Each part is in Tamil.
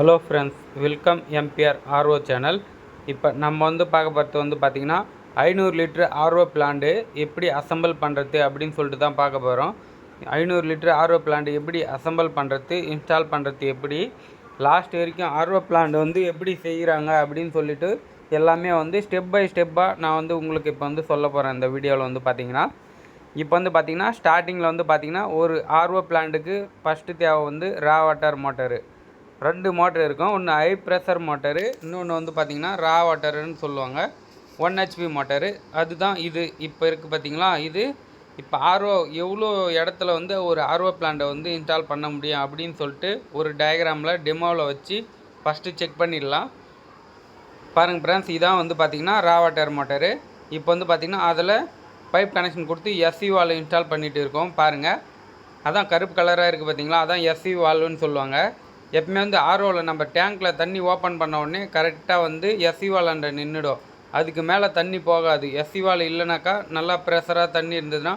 Hello friends, welcome MBR RO channel. இப்போ நம்ம வந்து பார்க்க போகிறது வந்து பார்த்திங்கன்னா 500 லிட்டர் ஆர்ஓ பிளான்ட்டு எப்படி அசம்பிள் பண்ணுறது அப்படின்னு சொல்லிட்டு தான் பார்க்க போகிறோம். 500 லிட்டர் ஆர்ஓ பிளான்ட்டு எப்படி அசம்பிள் பண்ணுறது, இன்ஸ்டால் பண்ணுறது எப்படி, லாஸ்ட் வரைக்கும் ஆர்ஓ பிளான்ட் வந்து எப்படி செய்கிறாங்க அப்படின்னு சொல்லிட்டு எல்லாமே வந்து ஸ்டெப் பை ஸ்டெப்பாக நான் வந்து உங்களுக்கு இப்போ வந்து சொல்ல போகிறேன். இந்த வீடியோவில் வந்து பார்த்திங்கன்னா இப்போ வந்து பார்த்திங்கன்னா ஸ்டார்டிங்கில் வந்து பார்த்திங்கன்னா ஒரு ஆர்ஓ பிளான்ட்டுக்கு ஃபஸ்ட்டு தேவை வந்து ரா வாட்டர் மோட்டரு. 2 மோட்டர் இருக்கும். ஒன்று ஹை ப்ரெஷர் மோட்டரு, இன்னொன்று வந்து பார்த்திங்கன்னா ரா வாட்டருன்னு சொல்லுவாங்க. 1 ஹெச்பி மோட்டரு. அதுதான் இது இப்போ இருக்குது பார்த்திங்களா. இது இப்போ ஆர்ஓ எவ்வளோ இடத்துல வந்து ஒரு ஆர்ஓ பிளான்ட்டை வந்து இன்ஸ்டால் பண்ண முடியும் அப்படின்னு சொல்லிட்டு ஒரு டயக்ராமில் டெமோவில் வச்சு ஃபஸ்ட்டு செக் பண்ணிடலாம். பாருங்கள் ஃப்ரெண்ட்ஸ், இதான் வந்து பார்த்திங்கன்னா ரா வாட்டர் மோட்டரு. இப்போ வந்து பார்த்திங்கன்னா அதில் பைப் கனெக்ஷன் கொடுத்து எஸ்சி வால்வு இன்ஸ்டால் பண்ணிகிட்டு இருக்கோம். பாருங்கள், அதான் கருப்பு கலராக இருக்குது பார்த்திங்களா, அதான் எஸ்சி வால்வுன்னு சொல்லுவாங்க. எப்பவுமே வந்து ஆர்ஓவில் நம்ம டேங்க்கில் தண்ணி ஓப்பன் பண்ண உடனே கரெக்டாக வந்து எஸ்சி வால்ன்ற நின்றுடும். அதுக்கு மேலே தண்ணி போகாது. எஸ்சி வால் இல்லைனாக்கா நல்லா ப்ரெஷராக தண்ணி இருந்ததுன்னா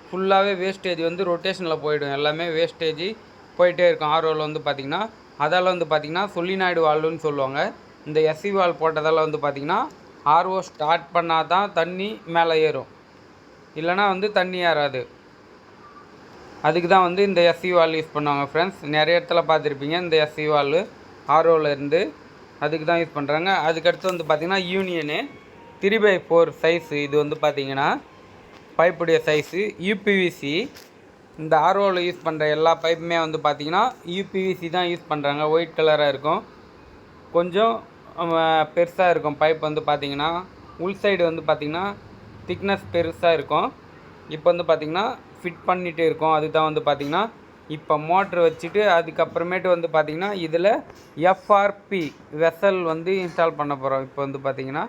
ஃபுல்லாகவே வேஸ்டேஜ் வந்து ரொட்டேஷனில் போயிடும். எல்லாமே வேஸ்டேஜ் போயிட்டே இருக்கும் ஆர்ஓவில் வந்து பார்த்திங்கன்னா. அதால் வந்து பார்த்திங்கன்னா சொலினாய்டு வால்வுன்னு சொல்லுவாங்க. இந்த எஸ்சி வால் போட்டதால் வந்து பார்த்திங்கன்னா ஆர்ஓ ஸ்டார்ட் பண்ணால் தான் தண்ணி மேலே ஏறும், இல்லைனா வந்து தண்ணி ஏறாது. அதுக்கு தான் வந்து இந்த எஸ்சி வால் யூஸ் பண்ணுவாங்க ஃப்ரெண்ட்ஸ். நிறைய இடத்துல பார்த்துருப்பீங்க இந்த எஸ்சி வால் ஆர்ஓவில் இருந்து அதுக்கு தான் யூஸ் பண்ணுறாங்க. அதுக்கடுத்து வந்து பார்த்திங்கன்னா யூனியனு 3/4 சைஸு. இது வந்து பார்த்திங்கன்னா பைப்புடைய சைஸு. யூபிவிசி இந்த ஆர்ஓவில் யூஸ் பண்ணுற எல்லா பைப்புமே வந்து பார்த்திங்கன்னா யூபிவிசி தான் யூஸ் பண்ணுறாங்க. ஒயிட் கலராக இருக்கும், கொஞ்சம் பெருசாக இருக்கும் பைப் வந்து பார்த்திங்கன்னா. உள் சைடு வந்து பார்த்திங்கன்னா திக்னஸ் பெருசாக இருக்கும். இப்போ வந்து பார்த்திங்கன்னா ஃபிட் பண்ணிகிட்டே இருக்கும். அதுதான் வந்து பார்த்திங்கன்னா இப்போ மோட்ரு வச்சுட்டு அதுக்கப்புறமேட்டு வந்து பார்த்திங்கன்னா இதில் எஃப்ஆர்பி வெசல் வந்து இன்ஸ்டால் பண்ண போகிறோம். இப்போ வந்து பார்த்திங்கன்னா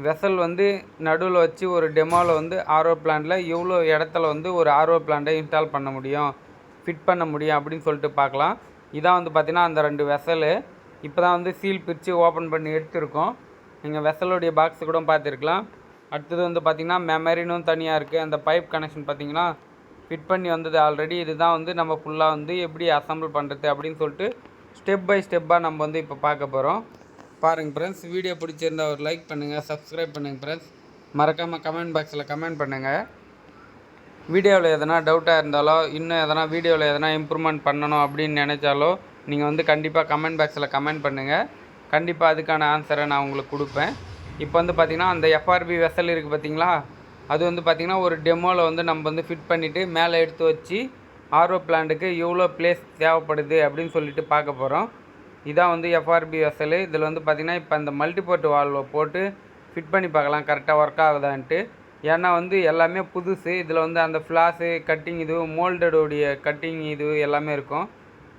வெசல் வந்து நடுவில் வச்சு ஒரு டெமோவில் வந்து ஆர்ஓ பிளான்ட்டில் எவ்வளோ இடத்துல வந்து ஒரு ஆர்ஓ பிளான்ட்டை இன்ஸ்டால் பண்ண முடியும், ஃபிட் பண்ண முடியும் அப்படின்னு சொல்லிட்டு பார்க்கலாம். இதான் வந்து பார்த்திங்கன்னா அந்த 2 வெசலு. இப்போ தான் வந்து சீல் பிரித்து ஓப்பன் பண்ணி எடுத்துருக்கோம். நீங்கள் வெசலுடைய பாக்ஸு கூட பார்த்துருக்கலாம். அடுத்தது வந்து பார்த்திங்கன்னா மெமரினும் தனியாக இருக்குது. அந்த பைப் கனெக்ஷன் பார்த்திங்கன்னா ஃபிட் பண்ணி வந்தது ஆல்ரெடி. இதுதான் வந்து நம்ம ஃபுல்லாக வந்து எப்படி அசம்பிள் பண்ணுறது அப்படின்னு சொல்லிட்டு ஸ்டெப் பை ஸ்டெப்பாக நம்ம வந்து இப்போ பார்க்க போகிறோம். பாருங்கள் ஃப்ரெண்ட்ஸ், வீடியோ பிடிச்சிருந்தா ஒரு லைக் பண்ணுங்கள், சப்ஸ்கிரைப் பண்ணுங்கள் ஃப்ரெண்ட்ஸ். மறக்காமல் கமெண்ட் பாக்ஸில் கமெண்ட் பண்ணுங்கள். வீடியோவில் எதனா டவுட்டாக இருந்தாலோ, இன்னும் எதனா வீடியோவில் எதனா இம்ப்ரூவ்மெண்ட் பண்ணணும் அப்படின்னு நினச்சாலோ நீங்கள் வந்து கண்டிப்பாக கமெண்ட் பாக்ஸில் கமெண்ட் பண்ணுங்கள். கண்டிப்பாக அதுக்கான ஆன்சரை நான் உங்களுக்கு கொடுப்பேன். இப்போ வந்து பார்த்திங்கன்னா அந்த எஃப்ஆர்பி வெசல் இருக்குது பார்த்திங்களா, அது வந்து பார்த்திங்கன்னா ஒரு டெமோவில் வந்து நம்ம வந்து ஃபிட் பண்ணிவிட்டு மேலே எடுத்து வச்சு ஆர்ஓ பிளான்ட்டுக்கு எவ்வளோ பிளேஸ் தேவைப்படுது அப்படின்னு சொல்லிட்டு பார்க்க போகிறோம். இதான் வந்து எஃப்ஆர்பி வெசல். இதில் வந்து பார்த்திங்கன்னா இப்போ அந்த மல்டிபோர்ட் வால்வை போட்டு ஃபிட் பண்ணி பார்க்கலாம் கரெக்டாக ஒர்க் ஆகுதான்ட்டு. ஏன்னா வந்து எல்லாமே புதுசு. இதில் வந்து அந்த ஃப்ளாஸு கட்டிங் இது மோல்டடோடைய கட்டிங் இது எல்லாமே இருக்கும்.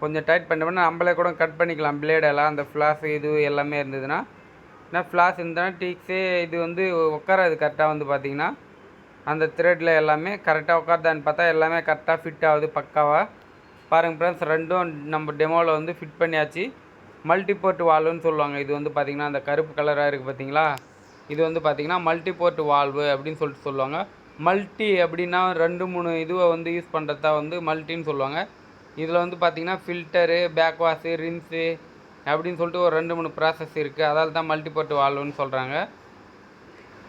கொஞ்சம் டைட் பண்ணிட்டோம்னா நம்மளே கூட கட் பண்ணிக்கலாம் பிளேடெல்லாம். அந்த ஃப்ளாஸு இது எல்லாமே இருந்ததுன்னா, ஏன்னா ஃப்ளாஸ் இருந்தால் டீக்ஸே இது வந்து உட்காராது கரெக்டாக. வந்து பார்த்திங்கன்னா அந்த த்ரெட்டில் எல்லாமே கரெக்டாக உட்காருதான்னு பார்த்தா எல்லாமே கரெக்டாக ஃபிட் ஆகுது பக்காவாக. பாருங்கள் ஃப்ரெண்ட்ஸ், 2ம் நம்ம டெமோவில் வந்து ஃபிட் பண்ணியாச்சு. மல்டிபோர்ட் வால்வுன்னு சொல்லுவாங்க. இது வந்து பார்த்திங்கன்னா அந்த கருப்பு கலராக இருக்குது பார்த்திங்களா, இது வந்து பார்த்திங்கன்னா மல்டிபோர்ட் வால்வு அப்படின்னு சொல்லிட்டு சொல்லுவாங்க. மல்டி அப்படின்னா 2-3 இதுவை வந்து யூஸ் பண்ணுறது தான் வந்து மல்டின்னு சொல்லுவாங்க. இதில் வந்து பார்த்திங்கன்னா ஃபில்டரு, பேக் வாஷு, ரின்ஸு அப்படின்னு சொல்லிட்டு ஒரு 2-3 ப்ராசஸ் இருக்குது. அதால் தான் மல்டிபோர்ட் வால்வுன்னு சொல்கிறாங்க.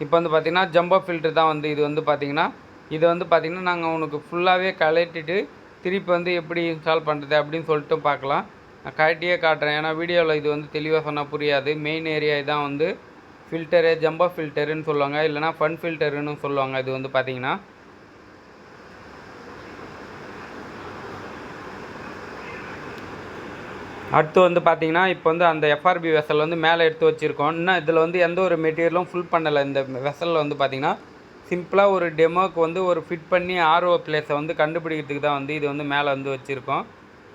இப்போ வந்து பார்த்திங்கன்னா ஜம்போ ஃபில்ட்ரு தான் வந்து இது வந்து பார்த்திங்கன்னா இதை வந்து பார்த்திங்கன்னா நாங்கள் உனக்கு ஃபுல்லாகவே கழட்டிட்டு திருப்பி வந்து எப்படி இன்ஸ்டால் பண்ணுறது அப்படின்னு சொல்லிட்டு பார்க்கலாம். நான் கழட்டியே காட்டுறேன், ஏன்னா வீடியோவில் இது வந்து தெளிவாக சொன்னால் புரியாது. மெயின் ஏரியா இதான் வந்து ஃபில்டரு, ஜம்போ ஃபில்டருன்னு சொல்லுவாங்க, இல்லைனா ஃபன் ஃபில்டருன்னு சொல்லுவாங்க. இது வந்து பார்த்திங்கன்னா அடுத்து வந்து பார்த்திங்கன்னா இப்போ வந்து அந்த எஃப்ஆர்பி வெசல் வந்து மேலே எடுத்து வச்சுருக்கோம். இன்னும் இதில் வந்து எந்த ஒரு மெட்டீரியலும் ஃபுல் பண்ணலை. இந்த வெசலில் வந்து பார்த்திங்கன்னா சிம்பிளாக ஒரு டெமோக்கு வந்து ஒரு ஃபிட் பண்ணி ஆர்ஓ பிளேஸை வந்து கண்டுபிடிக்கிறதுக்கு தான் வந்து இது வந்து மேலே வந்து வச்சுருக்கோம்,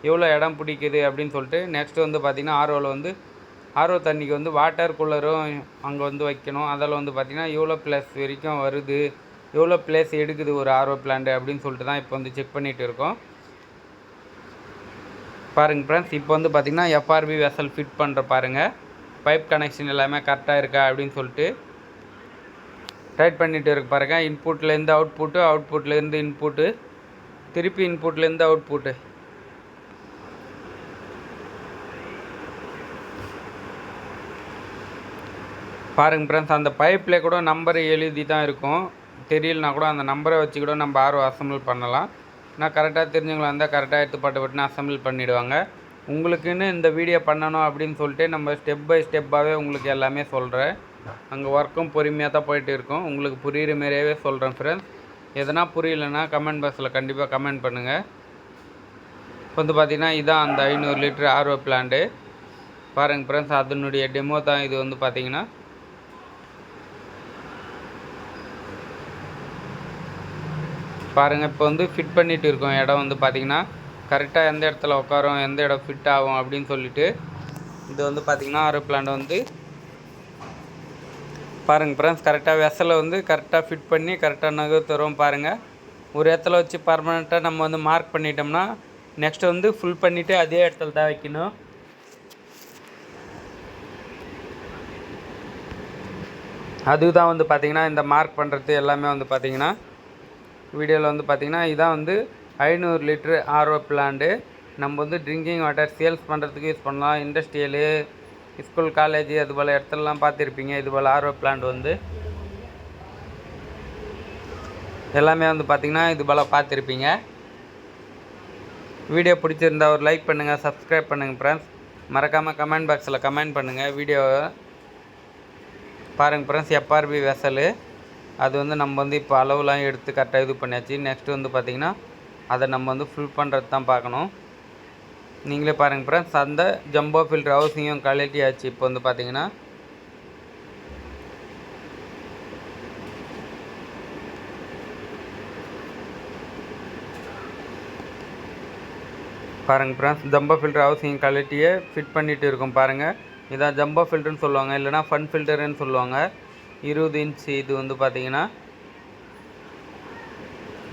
எவ்வளோ இடம் பிடிக்குது அப்படின்னு சொல்லிட்டு. நெக்ஸ்ட்டு வந்து பார்த்திங்கன்னா ஆர்ஓவில் வந்து ஆர்ஓ தண்ணிக்கு வந்து வாட்டர் கூலரும் அங்கே வந்து வைக்கணும். அதில் வந்து பார்த்திங்கன்னா எவ்வளோ பிளேஸ் வரைக்கும் வருது, எவ்வளோ பிளேஸ் எடுக்குது ஒரு ஆர்ஓ பிளான்ட்டு அப்படின்னு சொல்லிட்டு தான் இப்போ வந்து செக் பண்ணிகிட்டு இருக்கோம். பாருங்கள் ஃப்ரெண்ட்ஸ், இப்போ வந்து பார்த்திங்கன்னா எஃப்ஆர்பி வெசல் ஃபிட் பண்ணுற பாருங்கள். பைப் கனெக்ஷன் எல்லாமே கரெக்டாக இருக்கா அப்படின்னு சொல்லிட்டு டைட் பண்ணிகிட்டு இருக்கு பாருங்கள். இன்புட்லேருந்து அவுட்புட்டு, அவுட்புட்லேருந்து இன்புட்டு, திருப்பி இன்புட்லேருந்து அவுட்புட்டு. பாருங்கள் ஃப்ரெண்ட்ஸ், அந்த பைப்பில் கூட நம்பர் எழுதி தான் இருக்கும். தெரியலனா கூட அந்த நம்பரை வச்சு கூட நம்ம ஆர்ஓ அசம்பிள் பண்ணலாம். நான் கரெக்டாக தெரிஞ்சவங்களா இருந்தால் கரெக்டாக எடுத்து பட்டுன்னு அசம்பிள் பண்ணிவிடுவாங்க. உங்களுக்குன்னு இந்த வீடியோ பண்ணணும் அப்படின்னு சொல்லிட்டு நம்ம ஸ்டெப் பை ஸ்டெப்பாகவே உங்களுக்கு எல்லாமே சொல்கிறேன். அங்கே ஒர்க்கும் பொறுமையாக தான் போயிட்டு இருக்கும். உங்களுக்கு புரிகிற மாரியாவே சொல்கிறேன் ஃப்ரெண்ட்ஸ். எதனா புரியலைன்னா கமெண்ட் பாக்ஸில் கண்டிப்பாக கமெண்ட் பண்ணுங்கள். இப்போ வந்து பார்த்திங்கன்னா இதான் அந்த 500 லிட்டர் ஆர்ஓ பிளான்ட்டு. பாருங்கள் ஃப்ரெண்ட்ஸ், அதனுடைய டெமோ தான் இது. வந்து பார்த்திங்கன்னா பாருங்கள், இப்போ வந்து ஃபிட் பண்ணிகிட்டு இருக்கோம். இடம் வந்து பார்த்திங்கன்னா கரெக்டாக எந்த இடத்துல உட்காரும், எந்த இடம் ஃபிட் ஆகும் அப்படின்னு சொல்லிவிட்டு இது வந்து பார்த்திங்கன்னா ஆர்ஓ பிளான்ட் வந்து பாருங்கள் ஃப்ரெண்ட்ஸ், கரெக்டாக வெசலை வந்து கரெக்டாக ஃபிட் பண்ணி கரெக்டாக நகர்த்துறோம். பாருங்கள், ஒரு இடத்துல வச்சு பர்மனெண்ட்டாக நம்ம வந்து மார்க் பண்ணிட்டோம்னா நெக்ஸ்ட்டு வந்து ஃபுல் பண்ணிவிட்டு அதே இடத்துல தான் வைக்கணும். அதுதான் வந்து பார்த்திங்கன்னா இந்த மார்க் பண்ணுறது எல்லாமே வந்து பார்த்திங்கன்னா வீடியோவில் வந்து பார்த்திங்கன்னா இதான் வந்து 500 லிட்டரு ஆர்ஓ பிளான்ட்டு. நம்ம வந்து ட்ரிங்கிங் வாட்டர் சேல்ஸ் பண்ணுறதுக்கு யூஸ் பண்ணலாம். இண்டஸ்ட்ரியலு, ஸ்கூல், காலேஜ் அது போல் இடத்துலலாம் பார்த்துருப்பீங்க. இது போல் ஆர்ஓ பிளான்ட் வந்து எல்லாமே வந்து பார்த்திங்கன்னா இது போல் பார்த்துருப்பீங்க. வீடியோ பிடிச்சிருந்தா ஒரு லைக் பண்ணுங்கள், சப்ஸ்கிரைப் பண்ணுங்கள் ஃப்ரெண்ட்ஸ். மறக்காமல் கமெண்ட் பாக்ஸில் கமெண்ட் பண்ணுங்கள் வீடியோவை. பாருங்கள் ஃப்ரெண்ட்ஸ், எஃப்ஆர்பி வெசலு அது வந்து நம்ம வந்து இப்போ அளவுலாம் எடுத்து கரெக்டாக இது பண்ணியாச்சு. நெக்ஸ்ட்டு வந்து பார்த்திங்கன்னா அதை நம்ம வந்து ஃபுல் பண்ணுறது தான் பார்க்கணும். நீங்களே பாருங்கள் ஃப்ரெண்ட்ஸ், அந்த ஜம்போ ஃபில்டர் ஹவுசிங்கும் குவாலிட்டி ஆச்சு. இப்போ வந்து பார்த்திங்கன்னா பாருங்கள் ஃப்ரெண்ட்ஸ், ஜம்போ ஃபில்டர் ஹவுசிங் குவாலிட்டியை ஃபிட் பண்ணிகிட்டு இருக்கும். பாருங்கள், இதான் ஜம்போ ஃபில்டர்னு சொல்லுவாங்க, இல்லைனா ஃபன் ஃபில்டருன்னு சொல்லுவாங்க. 20 இன்ச்சு இது வந்து பார்த்திங்கன்னா.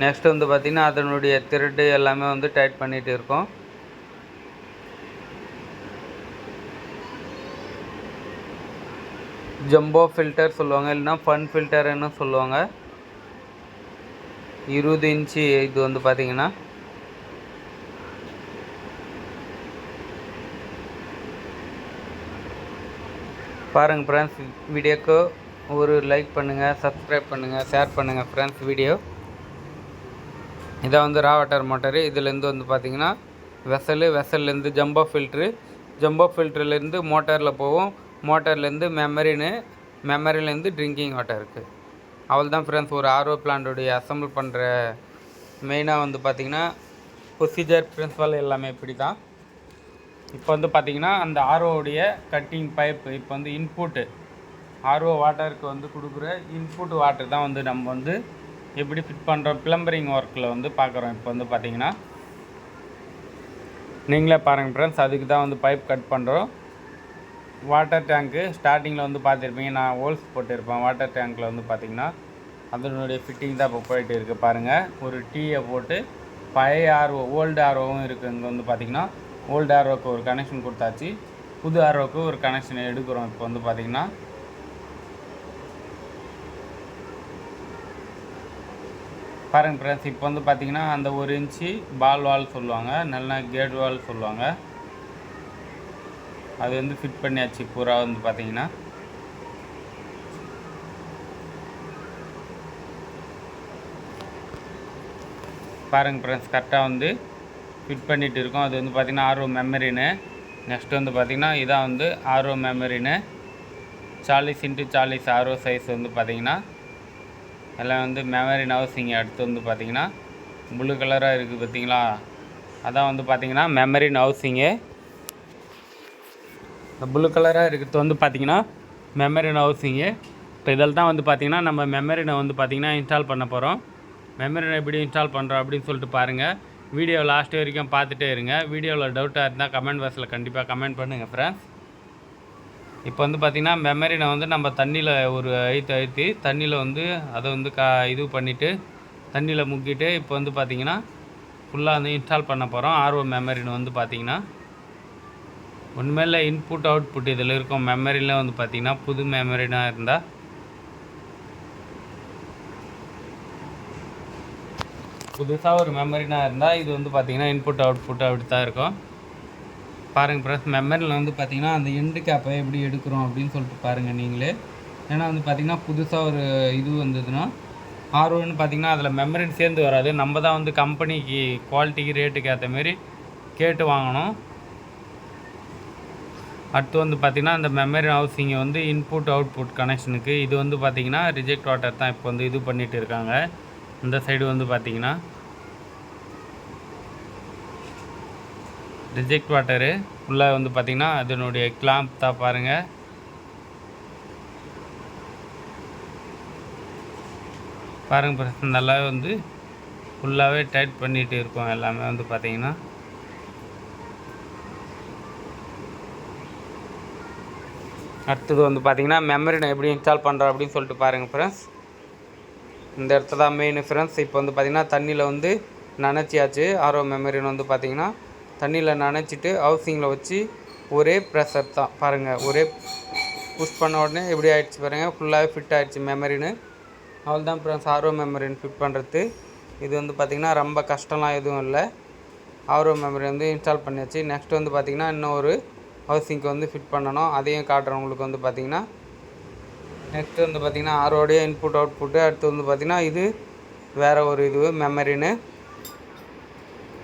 நெக்ஸ்ட் வந்து பார்த்திங்கன்னா அதனுடைய த்ரெட்டு எல்லாமே வந்து டைட் பண்ணிகிட்டு இருக்கோம். ஜம்போ ஃபில்டர் சொல்லுவாங்க, இல்லைனா ஃபன் ஃபில்டர்னு சொல்லுவாங்க. 20 இன்ச்சு இது வந்து பார்த்திங்கன்னா. பாருங்கள் ஃப்ரெண்ட்ஸ், வீடியோக்கு ஒரு லைக் பண்ணுங்கள், சப்ஸ்கிரைப் பண்ணுங்கள், ஷேர் பண்ணுங்கள் ஃப்ரெண்ட்ஸ். வீடியோ இதான் வந்து ரா வாட்டர் மோட்டரு. இதுலேருந்து வந்து பார்த்திங்கன்னா வெசல்லேருந்து ஜம்போ ஃபில்ட்ரு, ஜம்போ ஃபில்ட்ருலேருந்து மோட்டரில் போவோம். மோட்டர்லேருந்து மெமரிலேருந்து ட்ரிங்கிங் வாட்டருக்கு. அவள் தான் ஃப்ரெண்ட்ஸ் ஒரு ஆர்ஓ பிளான்ட்டுடைய அசம்பிள் பண்ணுற மெயினாக வந்து பார்த்திங்கன்னா ப்ரொசீஜர், பிரின்சிபல் எல்லாமே இப்படி தான். இப்போ வந்து பார்த்திங்கன்னா அந்த ஆர்ஓவுடைய கட்டிங் பைப்பு, இப்போ வந்து இன்புட்டு ஆர்ஓ வாட்டருக்கு வந்து கொடுக்குற இன்புட் வாட்டர் தான் வந்து நம்ம வந்து எப்படி ஃபிட் பண்ணுறோம் ப்ளம்பரிங் ஒர்க்கில் வந்து பார்க்குறோம். இப்போ வந்து பார்த்திங்கன்னா நீங்களே பாருங்கள் ஃப்ரெண்ட்ஸ், அதுக்கு தான் வந்து பைப் கட் பண்ணுறோம். வாட்டர் டேங்க்கு ஸ்டார்டிங்கில் வந்து பார்த்துருப்பீங்க, நான் ஹோல்ஸ் போட்டிருப்பேன். வாட்டர் டேங்க்கில் வந்து பார்த்திங்கன்னா அதனுடைய ஃபிட்டிங் தான் இப்போ போயிட்டு இருக்குது. பாருங்கள், ஒரு டீயை போட்டு பழைய ஆர்ஓ, ஓல்டு ஆர்ஓவும் இருக்குது. இங்கே வந்து பார்த்திங்கன்னா ஓல்டு ஆர்ஓக்கு ஒரு கனெக்ஷன் கொடுத்தாச்சு, புது ஆர்ஓக்கு ஒரு கனெக்ஷன் எடுக்கிறோம். இப்போ வந்து பார்த்திங்கன்னா பாருங்கள் ஃப்ரெண்ட்ஸ், இப்போ வந்து பார்த்திங்கன்னா அந்த 1 இன்ச்சு பால் வால் சொல்லுவாங்க, நல்லா கேட் வால் சொல்லுவாங்க, அது வந்து ஃபிட் பண்ணியாச்சு பூரா. வந்து பார்த்திங்கன்னா பாருங்கள் ஃப்ரெண்ட்ஸ், கரெக்டாக வந்து ஃபிட் பண்ணிகிட்டு இருக்கோம். அது வந்து பார்த்திங்கன்னா ஆர்ஓ மெமரின்னு. நெக்ஸ்ட் வந்து பார்த்திங்கன்னா இதான் வந்து ஆர்ஓ மெமரின்னு 40x40 ஆர்ஓ சைஸ் வந்து பார்த்திங்கன்னா எல்லாம் வந்து மெமரி ஹவுசிங். அடுத்து வந்து பார்த்திங்கன்னா ப்ளூ கலராக இருக்குது பார்த்திங்களா, அதான் வந்து பார்த்திங்கன்னா மெமரி ஹவுசிங்கு. இந்த ப்ளூ கலராக இருக்கிறது வந்து பார்த்திங்கன்னா மெமரி ஹவுசிங்கு. இப்போ இதில் தான் வந்து பார்த்திங்கன்னா நம்ம மெமரினை வந்து பார்த்திங்கன்னா இன்ஸ்டால் பண்ண போகிறோம். மெமரினை எப்படி இன்ஸ்டால் பண்ணுறோம் அப்படின்னு சொல்லிட்டு பாருங்கள். வீடியோ லாஸ்ட் வரைக்கும் பார்த்துட்டே இருங்க. வீடியோவில் டவுட்டாக இருந்தால் கமெண்ட் பாக்ஸில் கண்டிப்பாக கமெண்ட் பண்ணுங்கள் ஃப்ரெண்ட்ஸ். இப்போ வந்து பார்த்திங்கன்னா மெமரினை வந்து நம்ம தண்ணியில் ஒரு அழுத்தி தண்ணியில் வந்து அதை வந்து இது பண்ணிவிட்டு தண்ணியில் முக்கிட்டு இப்போ வந்து பார்த்திங்கன்னா ஃபுல்லாக வந்து இன்ஸ்டால் பண்ண போகிறோம். ஆர்ஓ மெமரினை வந்து பார்த்திங்கன்னா உண்மையில் இன்புட் அவுட்புட் இதில் இருக்கும். மெமரியில் வந்து பார்த்திங்கன்னா புது மெமரினாக இருந்தால் புதுசாக ஒரு மெமரினாக இருந்தால் இது வந்து பார்த்திங்கன்னா இன்புட் அவுட்புட் அப்படி தான் இருக்கும். பாருங்கள் ஃப்ரெண்ட்ஸ், மெமரியில் வந்து பார்த்திங்கன்னா அந்த எண்டு கேப்பை எப்படி எடுக்கிறோம் அப்படின்னு சொல்லிட்டு பாருங்கள் நீங்களே. ஏன்னா வந்து பார்த்திங்கன்னா புதுசாக ஒரு இது வந்ததுன்னா ஆர்ஓன்னு பார்த்திங்கன்னா அதில் மெமரின்னு சேர்ந்து வராது. நம்ம தான் வந்து கம்பெனிக்கு குவாலிட்டிக்கு ரேட்டுக்கு ஏற்ற மாரி கேட்டு வாங்கணும். அடுத்து வந்து பார்த்திங்கன்னா இந்த மெமரி ஹவுசிங்கை வந்து இன்புட் அவுட்புட் கனெக்ஷனுக்கு இது வந்து பார்த்திங்கன்னா ரிஜெக்ட் வாட்டர் தான் இப்போ வந்து இது பண்ணிகிட்டு இருக்காங்க. இந்த சைடு வந்து பார்த்திங்கன்னா ரிஜெக்ட் வாட்டரு ஃபுல்லாக வந்து பார்த்திங்கன்னா அதனுடைய கிளாம்ப் தான் பாருங்கள். பாருங்கள் நல்லா வந்து ஃபுல்லாகவே டைட் பண்ணிகிட்டு இருக்கோம் எல்லாமே வந்து பார்த்திங்கன்னா. அடுத்தது வந்து பார்த்திங்கன்னா மெமரி நான் எப்படி இன்ஸ்டால் பண்ணுறோம் அப்படின்னு சொல்லிட்டு பாருங்கள் ஃப்ரெண்ட்ஸ். இந்த இடத்துல தான் மெயின் ஃப்ரெண்ட்ஸ். இப்போ வந்து பார்த்திங்கன்னா தண்ணியில் வந்து நனைச்சியாச்சு. ஆர்ஓ மெமரின்னு வந்து பார்த்திங்கன்னா தண்ணியில் நனைச்சிட்டு ஹவுசிங்கில் வச்சு ஒரே ப்ரெஷர் தான் பாருங்கள். ஒரே புஷ் பண்ண உடனே எப்படி ஆகிடுச்சு பாருங்கள், ஃபுல்லாகவே ஃபிட் ஆகிடுச்சு மெமரின்னு. அவள் தான் ஃப்ரெண்ட்ஸ் ஆர்ஓ மெமரின்னு ஃபிட் பண்ணுறது. இது வந்து பார்த்திங்கன்னா ரொம்ப கஷ்டம்லாம் எதுவும் இல்லை. ஆர்ஓ மெமரி வந்து இன்ஸ்டால் பண்ணியாச்சு. நெக்ஸ்ட் வந்து பார்த்திங்கன்னா இன்னொரு ஹவுசிங்க்கு வந்து ஃபிட் பண்ணணும். அதையும் காட்டுறேன் உங்களுக்கு வந்து பார்த்திங்கன்னா. நெக்ஸ்ட்டு வந்து பார்த்திங்கன்னா ஆர்ஓடைய இன்புட் அவுட்புட்டு. அடுத்து வந்து பார்த்திங்கன்னா இது வேறு ஒரு இது மெமரின்னு.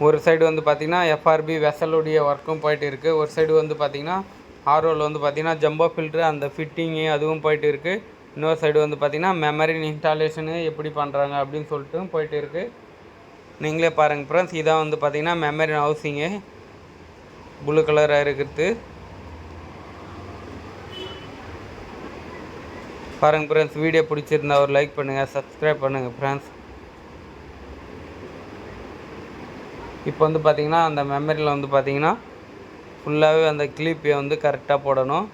ஒரு சைடு வந்து பார்த்திங்கன்னா எஃப்ஆர்பி வெசலுடைய ஒர்க்கும் போயிட்டு இருக்குது. ஒரு சைடு வந்து பார்த்திங்கன்னா ஆர்ஓவில் வந்து பார்த்திங்கன்னா ஜம்போ ஃபில்ட்ரு அந்த ஃபிட்டிங்கு அதுவும் போயிட்டு இருக்குது. இன்னொரு சைடு வந்து பார்த்திங்கன்னா மெமரி இன்ஸ்டாலேஷனு எப்படி பண்ணுறாங்க அப்படின்னு சொல்லிட்டு போயிட்டு இருக்குது. நீங்களே பாருங்கள் ஃப்ரெண்ட்ஸ். இதான் வந்து பார்த்திங்கன்னா மெமரி ஹவுசிங்கு ப்ளூ கலராக இருக்கிறது பாருங்கள் ஃப்ரெண்ட்ஸ். வீடியோ பிடிச்சிருந்தா ஒரு லைக் பண்ணுங்கள், சப்ஸ்கிரைப் பண்ணுங்கள் ஃப்ரெண்ட்ஸ். இப்போ வந்து பார்த்திங்கன்னா அந்த மெமரியில் வந்து பார்த்திங்கன்னா ஃபுல்லாகவே அந்த கிளிப்பை வந்து கரெக்டாக போடணும்.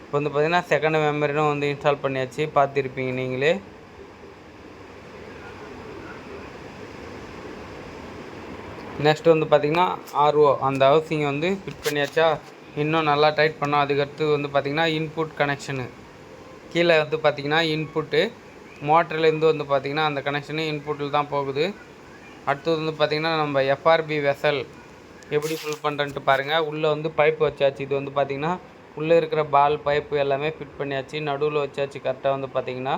இப்போ வந்து பார்த்திங்கன்னா செகண்ட் மெமரினும் வந்து இன்ஸ்டால் பண்ணியாச்சு, பார்த்துருப்பீங்க நீங்களே. நெக்ஸ்ட் வந்து பார்த்திங்கன்னா ஆர்ஓ அந்த ஹவுசிங்கை வந்து ஃபிட் பண்ணியாச்சா. இன்னும் நல்லா டைட் பண்ணோம். அதுக்கடுத்து வந்து பார்த்திங்கன்னா இன்புட் கனெக்ஷனு கீழே வந்து பார்த்திங்கன்னா இன்புட்டு மோட்டர்லேருந்து வந்து பார்த்திங்கன்னா அந்த கனெக்ஷனு இன்புட்டில் தான் போகுது. அடுத்தது வந்து பார்த்திங்கன்னா நம்ம எஃப்ஆர்பி வெசல் எப்படி ஃபில் பண்ணுறன்ட்டு பாருங்கள். உள்ளே வந்து பைப்பு வச்சாச்சு. இது வந்து பார்த்திங்கன்னா உள்ளே இருக்கிற பால் பைப்பு எல்லாமே ஃபிட் பண்ணியாச்சு. நடுவில் வச்சாச்சு கரெக்டாக வந்து பார்த்திங்கன்னா.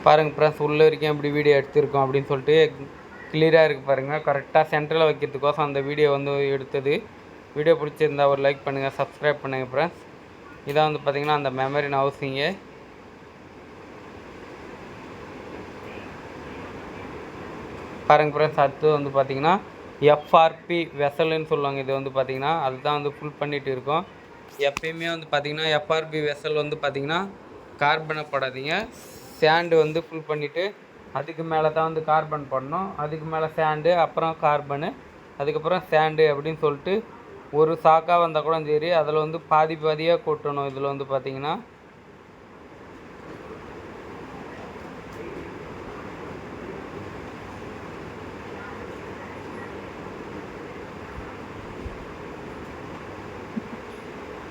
பாருங்கள் ஃப்ரெண்ட்ஸ் உள்ளே வரைக்கும் எப்படி வீடியோ எடுத்திருக்கோம் அப்படின்னு சொல்லிட்டு கிளியராக இருக்குது பாருங்கள். கரெக்டாக சென்டரில் வைக்கிறதுக்கோசம் அந்த வீடியோ வந்து எடுத்தது. வீடியோ பிடிச்சிருந்தா ஒரு லைக் பண்ணுங்கள், சப்ஸ்கிரைப் பண்ணுங்கள் ஃப்ரெண்ட்ஸ். இதான் வந்து பார்த்திங்கன்னா அந்த மெமரி ஹவுசிங்கு. பாருங்கள் ஃப்ரெண்ட்ஸ். அடுத்து வந்து பார்த்திங்கன்னா எஃப்ஆர்பி வெசல்னு சொல்லுவாங்க. இது வந்து பார்த்திங்கன்னா அதுதான் வந்து ஃபுல் பண்ணிகிட்டு இருக்கோம். எப்பயுமே வந்து பார்த்திங்கன்னா எஃப்ஆர்பி வெசல் வந்து பார்த்திங்கன்னா கார்பனை போடாதீங்க. சேண்டு வந்து ஃபுல் பண்ணிவிட்டு அதுக்கு மேலே தான் வந்து கார்பன் போடணும். அதுக்கு மேலே சேண்டு, அப்புறம் கார்பனு, அதுக்கப்புறம் சேண்டு அப்படின்னு சொல்லிட்டு ஒரு சாக்காக வந்தால் கூட சரி அதில் வந்து பாதி பாதியாக கொட்டணும். இதில் வந்து பார்த்திங்கன்னா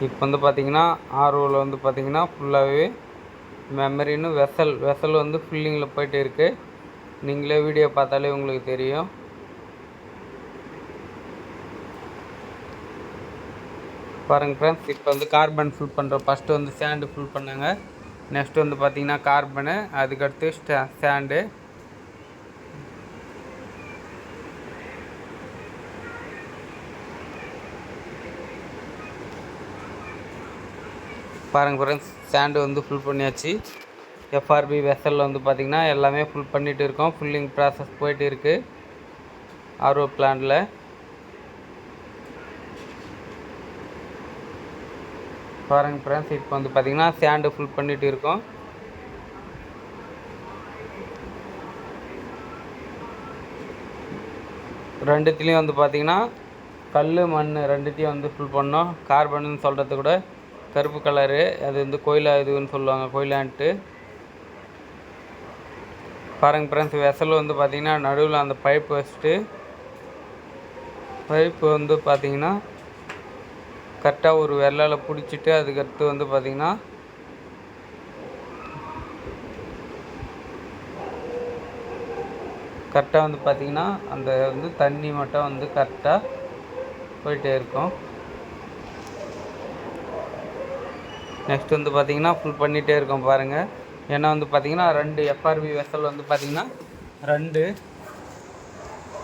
இப்போ வந்து பார்த்திங்கன்னா ஆர்ஓவில் வந்து பார்த்திங்கன்னா ஃபுல்லாகவே மெமரின்னு வெசல் வந்து ஃபில்லிங்கில் போயிட்டு இருக்குது. நீங்களே வீடியோ பார்த்தாலே உங்களுக்கு தெரியும். பாருங்கள் ஃப்ரெண்ட்ஸ். இப்போ வந்து கார்பன் ஃபில் பண்ணுறோம். ஃபஸ்ட்டு வந்து சேண்டு ஃபில் பண்ணாங்க. நெக்ஸ்ட்டு வந்து பார்த்திங்கன்னா கார்பனு, அதுக்கடுத்து சேண்டு. பாருங்கள் ஃப்ரெண்ட்ஸ் சேண்டு வந்து ஃபுல் பண்ணியாச்சு. எஃப்ஆர்பி வெசலில் வந்து பார்த்திங்கன்னா எல்லாமே ஃபுல் பண்ணிகிட்டு இருக்கோம். ஃபுல்லிங் ப்ராசஸ் போயிட்டு இருக்குது ஆர்ஓ பிளான்ட்டில். பாருங்கள் ஃப்ரெண்ட்ஸ். இப்போ வந்து பார்த்திங்கன்னா சேண்டு ஃபுல் பண்ணிகிட்டு இருக்கோம். ரெண்டுத்துலேயும் வந்து பார்த்திங்கன்னா கல் மண் ரெண்டுத்தையும் வந்து ஃபுல் பண்ணோம். கார்பன்னு சொல்கிறது கூட கருப்பு கலரு, அது வந்து கோயிலா இதுன்னு சொல்லுவாங்க, கோயிலான்ட்டு. பாருங்கள் ஃப்ரெண்ட்ஸ். வெசல் வந்து பார்த்திங்கன்னா நடுவில் அந்த பைப்பு வச்சுட்டு பைப்பு வந்து பார்த்திங்கன்னா கரெக்டாக ஒரு வெள்ளால் பிடிச்சிட்டு அதுக்கடுத்து வந்து பார்த்திங்கன்னா கரெக்டாக வந்து பார்த்திங்கன்னா அந்த வந்து தண்ணி மட்டும் வந்து கரெக்டாக போயிட்டே இருக்கும். நெக்ஸ்ட் வந்து பார்த்திங்கன்னா ஃபுல் பண்ணிகிட்டே இருக்கோம் பாருங்கள். ஏன்னா வந்து பார்த்திங்கன்னா 2 எஃப்ஆர்வி வெசல் வந்து பார்த்திங்கன்னா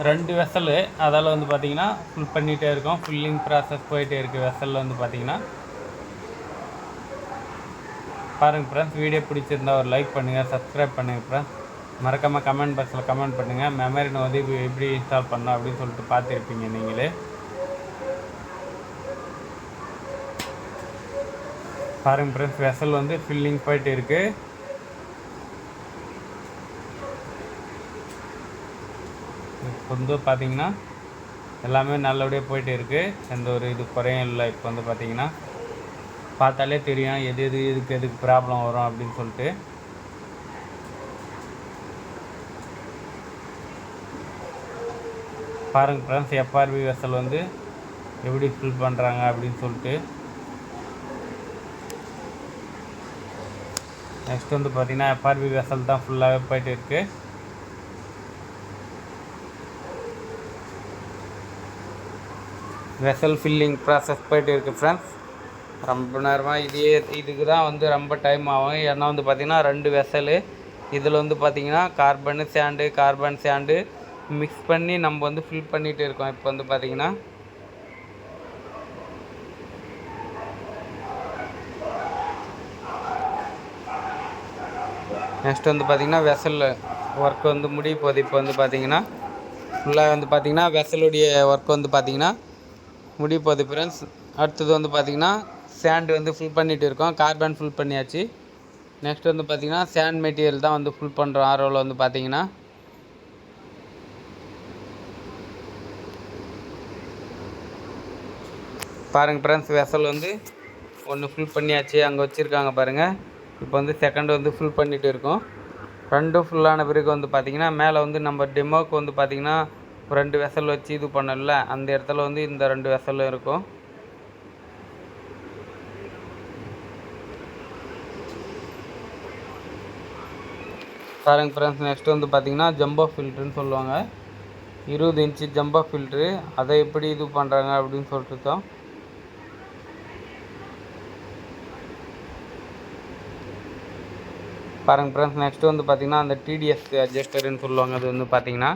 ரெண்டு வெசலு, அதால் வந்து பார்த்திங்கன்னா ஃபுல் பண்ணிகிட்டே இருக்கோம். ஃபில்லிங் ப்ராசஸ் போயிட்டே இருக்குது வெசலில் வந்து பார்த்திங்கன்னா. பாருங்கள் ஃப்ரெண்ட்ஸ், வீடியோ பிடிச்சிருந்தா ஒரு லைக் பண்ணுங்கள், சப்ஸ்கிரைப் பண்ணுங்கள் ஃப்ரெண்ட்ஸ். மறக்காமல் கமெண்ட் பாக்ஸில் கமெண்ட் பண்ணுங்கள். மெமரி வந்து எப்படி இன்ஸ்டால் பண்ணோம் அப்படின்னு சொல்லிட்டு பார்த்துருப்பீங்க நீங்களே. பாருங்கள் ஃப்ரெண்ட்ஸ், வெசல் வந்து ஃபில்லிங் போயிட்டு இருக்குது. இப்போ வந்து பார்த்திங்கன்னா எல்லாமே நல்லபடியாக போயிட்டு இருக்குது. எந்த ஒரு இது குறையும் இல்லை. இப்போ வந்து பார்த்திங்கன்னா பார்த்தாலே தெரியும் எதுக்கு ப்ராப்ளம் வரும் அப்படின்னு சொல்லிட்டு. பாருங்கள் ஃப்ரெண்ட்ஸ், எஃப்ஆர்வி வெசல் வந்து எப்படி ஃபில் பண்ணுறாங்க அப்படின்னு சொல்லிட்டு. நெக்ஸ்ட் வந்து பார்த்திங்கன்னா எஃப்ஆர்வி வெசல் தான் ஃபுல்லாகவே போயிட்டு இருக்குது. வெசல் ஃபில்லிங் ப்ராசஸ் போயிட்டு இருக்குது ஃப்ரெண்ட்ஸ். ரொம்ப நேரமாக இதுக்கு தான் வந்து ரொம்ப டைம் ஆகும். ஏன்னா வந்து பார்த்திங்கன்னா 2 வெசலு, இதில் வந்து பார்த்திங்கன்னா கார்பன் சேண்டு மிக்ஸ் பண்ணி நம்ம வந்து ஃபில் பண்ணிகிட்டு இருக்கோம். இப்போ வந்து பார்த்திங்கன்னா நெக்ஸ்ட் வந்து பார்த்திங்கன்னா வெசலில் ஒர்க் வந்து முடிய போகுது. இப்போ வந்து பார்த்திங்கன்னா ஃபுல்லாக வந்து பார்த்திங்கன்னா வெசலுடைய ஒர்க் வந்து பார்த்திங்கன்னா முடிய போகுது ஃப்ரெண்ட்ஸ். அடுத்தது வந்து பார்த்திங்கன்னா சேண்டு வந்து ஃபில் பண்ணிகிட்டு இருக்கோம். கார்பன் ஃபில் பண்ணியாச்சு. நெக்ஸ்ட் வந்து பார்த்திங்கன்னா சேண்ட் மெட்டீரியல் தான் வந்து ஃபில் பண்ணுறோம். ஆர்ஓவில் வந்து பார்த்திங்கன்னா பாருங்கள் ஃப்ரெண்ட்ஸ், வெசல் வந்து ஒன்று ஃபில் பண்ணியாச்சு, அங்கே வச்சுருக்காங்க பாருங்கள். இப்போ வந்து செகண்ட் வந்து ஃபில் பண்ணிகிட்டு இருக்கோம். 2 ஃபுல்லான பிறகு வந்து பார்த்திங்கன்னா மேலே வந்து நம்ம டெமோவுக்கு வந்து பார்த்திங்கன்னா 2 வெசல் வச்சு இது பண்ணல, அந்த இடத்துல வந்து இந்த 2 வெசலும் இருக்கும். பாருங்க ஃப்ரெண்ட்ஸ், நெக்ஸ்ட் வந்து பார்த்திங்கன்னா ஜம்போ ஃபில்ட்ருன்னு சொல்லுவாங்க. 20 இன்ச்சு ஜம்போ ஃபில்ட்ரு, அதை எப்படி இது பண்ணுறாங்க அப்படின்னு சொல்லிட்டு தான். பாருங்கள் ஃப்ரெண்ட்ஸ், நெக்ஸ்ட்டு வந்து பார்த்திங்கன்னா அந்த டிடிஎஸ் அட்ஜஸ்டருன்னு சொல்லுவாங்க. அது வந்து பார்த்திங்கன்னா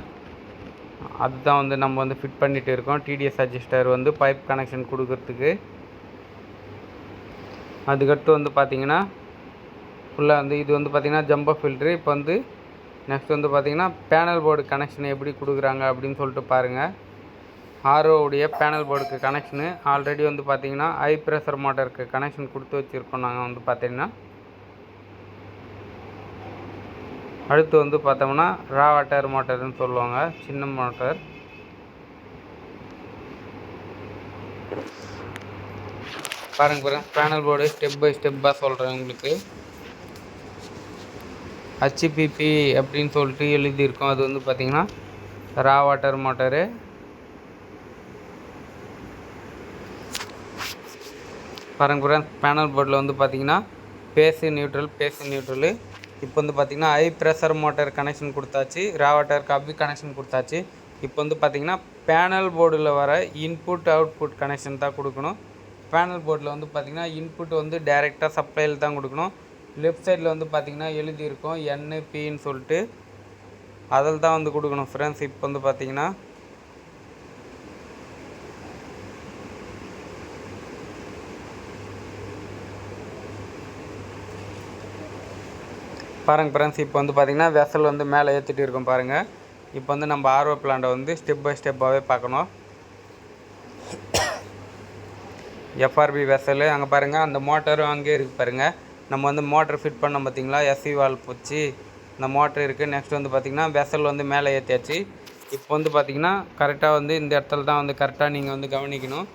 அதுதான் வந்து நம்ம வந்து ஃபிட் பண்ணிகிட்டு இருக்கோம். டிடிஎஸ் அட்ஜஸ்டர் வந்து பைப் கனெக்ஷன் கொடுக்கறதுக்கு. அதுக்கடுத்து வந்து பார்த்திங்கன்னா ஃபுல்லாக வந்து இது வந்து பார்த்திங்கன்னா ஜம்போ ஃபில்ட்ரு. இப்போ வந்து நெக்ஸ்ட் வந்து பார்த்திங்கன்னா பேனல் போர்டு கனெக்ஷன் எப்படி கொடுக்குறாங்க அப்படின்னு சொல்லிட்டு பாருங்கள். ஆர்ஓவுடைய பேனல் போர்டுக்கு கனெக்ஷனு ஆல்ரெடி வந்து பார்த்திங்கன்னா ஹை ப்ரெஷர் மோட்டருக்கு கனெக்ஷன் கொடுத்து வச்சுருக்கோம் நாங்கள் வந்து பார்த்திங்கன்னா. அடுத்து வந்து பார்த்தோம்னா ரா வாட்டர் மோட்டர்னு சொல்லுவாங்க, சின்ன மோட்டர். பாருங்க பேனல் போர்டு ஸ்டெப் பை ஸ்டெப்பாக சொல்கிறேன் உங்களுக்கு. ஹச்பிபி அப்படின்னு சொல்லிட்டு எழுதியிருக்கோம். அது வந்து பார்த்திங்கன்னா ரா வாட்டர் மோட்டரு. பாருங்க பேனல் போர்டில் வந்து பார்த்திங்கன்னா பேஸு நியூட்ரலு. இப்போ வந்து பார்த்திங்கன்னா ஹை ப்ரெஷர் மோட்டர் கனெக்ஷன் கொடுத்தாச்சு, ரா வாட்டர் காப்பி கனெக்ஷன் கொடுத்தாச்சு. இப்போ வந்து பார்த்திங்கன்னா பேனல் போர்டில் வர இன்புட் அவுட்புட் கனெக்ஷன் தான் கொடுக்கணும். பேனல் போர்டில் வந்து பார்த்திங்கன்னா இன்புட் வந்து டைரெக்டாக சப்ளையில் தான் கொடுக்கணும். லெஃப்ட் சைடில் வந்து பார்த்திங்கன்னா எழுதியிருக்கோம் NPன்னு சொல்லிட்டு, அதில் தான் வந்து கொடுக்கணும் ஃப்ரெண்ட்ஸ். இப்போ வந்து பார்த்திங்கன்னா பாருங்கள் ஃப்ரெண்ட்ஸ், இப்போ வந்து பார்த்திங்கன்னா வெசல் வந்து மேலே ஏற்றிட்டு இருக்கோம் பாருங்கள். இப்போ வந்து நம்ம ஆர்ஓ பிளான்ட்டை வந்து ஸ்டெப் பை ஸ்டெப்பாகவே பார்க்கணும். எஃப்ஆர்பி வெசல் அங்கே பாருங்கள், அந்த மோட்டரும் அங்கே இருக்குது பாருங்கள். நம்ம வந்து மோட்டர் ஃபிட் பண்ணோம் பார்த்திங்களா, எஸ்சி வால்வ் வச்சு இந்த மோட்டர் இருக்குது. நெக்ஸ்ட் வந்து பார்த்திங்கன்னா வெசல் வந்து மேலே ஏற்றியாச்சு. இப்போ வந்து பார்த்திங்கன்னா கரெக்டாக வந்து இந்த இடத்துல தான் வந்து கரெக்டாக நீங்கள் வந்து கவனிக்கணும்.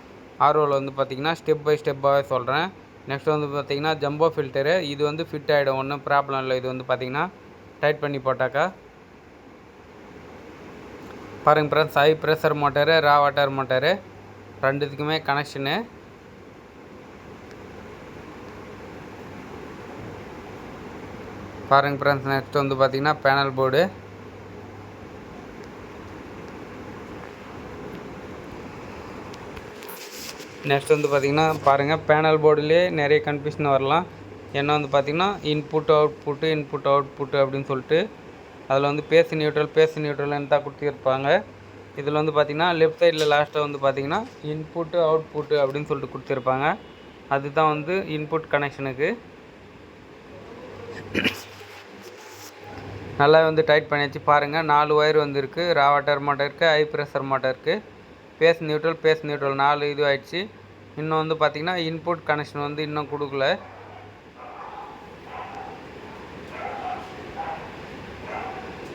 ஆர்ஓவில் வந்து பார்த்திங்கன்னா ஸ்டெப் பை ஸ்டெப்பாகவே சொல்கிறேன். நெக்ஸ்ட் வந்து பார்த்திங்கன்னா ஜம்போ ஃபில்டரு, இது வந்து ஃபிட் ஆகிடும், ஒன்றும் ப்ராப்ளம் இல்லை. இது வந்து பார்த்திங்கன்னா டைட் பண்ணி போட்டாக்கா. பாருங்கள் ஃப்ரெண்ட்ஸ், ஹை ப்ரெஷர் மோட்டரு, ரா வாட்டர் மோட்டரு ரெண்டுத்துக்குமே கனெக்ஷனு. பாருங்கள் ஃப்ரெண்ட்ஸ், நெக்ஸ்ட் வந்து பார்த்திங்கன்னா பேனல் போர்டு. நெக்ஸ்ட் வந்து பார்த்திங்கன்னா பாருங்கள், பேனல் போர்டுலேயே நிறைய கன்ஃபியூஷன் வரலாம். என்ன வந்து பார்த்திங்கன்னா இன்புட் அவுட்புட்டு அப்படின்னு சொல்லிட்டு அதில் வந்து பேஸ் நியூட்ரல்னு தான் கொடுத்துருப்பாங்க. இதில் வந்து பார்த்திங்கன்னா லெஃப்ட் சைடில் லாஸ்ட்டாக வந்து பார்த்திங்கன்னா இன்புட்டு அவுட்புட்டு அப்படின்னு சொல்லிட்டு கொடுத்துருப்பாங்க. அதுதான் வந்து இன்புட் கனெக்ஷனுக்கு. நல்லா வந்து டைட் பண்ணியாச்சு. பாருங்கள், 4 ஒயர் வந்துருக்கு. ரா வாட்டர் மோட்டருக்கு, ஹை ப்ரெஷர் மோட்டருக்கு, பேஸ் நியூட்ரல் 4 இது ஆயிடுச்சு. இன்னும் வந்து பார்த்திங்கன்னா இன்புட் கனெக்ஷன் வந்து இன்னும் கொடுக்கல.